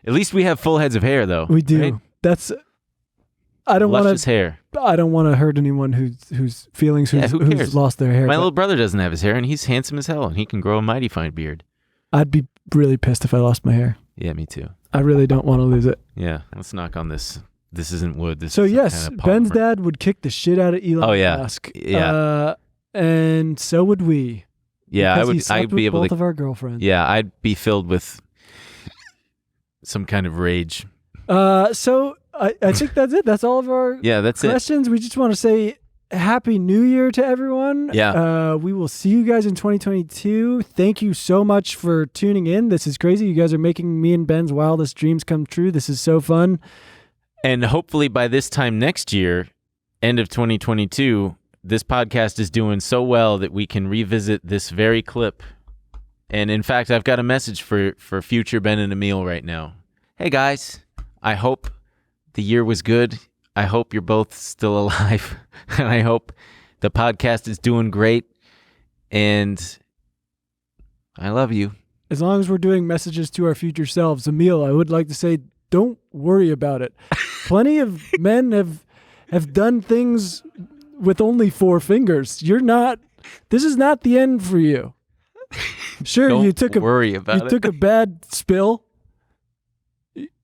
S1: At least we have full heads of hair, though.
S2: We do.
S1: Right?
S2: That's. I don't want
S1: Luscious
S2: to.
S1: hair.
S2: I don't want to hurt anyone whose feelings
S1: Yeah, who cares?
S2: who's lost their hair.
S1: My
S2: but
S1: little brother doesn't have his hair, and he's handsome as hell, and he can grow a mighty fine beard.
S2: I'd be really pissed if I lost my hair.
S1: Yeah, me too.
S2: I really don't want to lose it.
S1: Yeah, let's knock on this. This isn't wood. This
S2: So
S1: is some
S2: yes,
S1: kind of
S2: Ben's
S1: polymer.
S2: dad would kick the shit out of Elon
S1: Oh, yeah.
S2: Musk.
S1: Yeah.
S2: And so would we.
S1: Yeah,
S2: because he
S1: I'd
S2: slept
S1: be
S2: with
S1: able
S2: both
S1: to.
S2: of our girlfriends.
S1: Yeah, I'd be filled with some kind of rage.
S2: So I think that's it. That's all of our
S1: Yeah, that's it.
S2: questions. We just want to say Happy New Year to everyone.
S1: Yeah.
S2: We will see you guys in 2022. Thank you so much for tuning in. This is crazy. You guys are making me and Ben's wildest dreams come true. This is so fun.
S1: And hopefully by this time next year, end of 2022, this podcast is doing so well that we can revisit this very clip. And in fact, I've got a message for future Ben and Emil right now. Hey guys, I hope the year was good. I hope you're both still alive. And I hope the podcast is doing great. And I love you.
S2: As long as we're doing messages to our future selves, Emil, I would like to say, don't worry about it. Plenty of men have done things with only 4 fingers. This is not the end for you. Sure,
S1: Don't
S2: you took
S1: worry about
S2: you
S1: it.
S2: took a bad spill.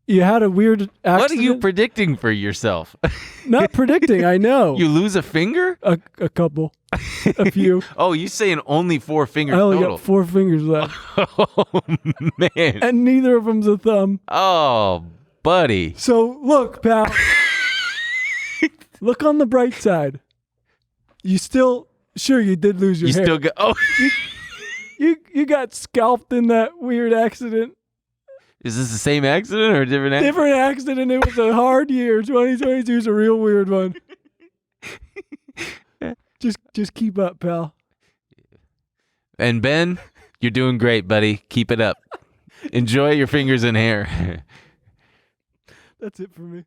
S2: You had a weird accident.
S1: What are you predicting for yourself?
S2: Not predicting, I know.
S1: You lose a finger?
S2: A couple. A few.
S1: Oh, you saying only 4 fingers
S2: I only
S1: total?
S2: got 4 fingers left.
S1: Oh, man.
S2: And neither of them's a thumb.
S1: Oh, buddy.
S2: So look, pal. Look on the bright side. You did lose your
S1: You
S2: hair.
S1: still got... Oh,
S2: You got scalped in that weird accident.
S1: is this the same accident or a different accident?
S2: Different accident. It was a hard year. 2022 is a real weird one. Just keep up, pal.
S1: And Ben, you're doing great, buddy. Keep it up. Enjoy your fingers and hair.
S2: That's it for me.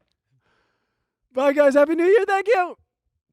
S2: Bye, guys. Happy New Year. Thank you.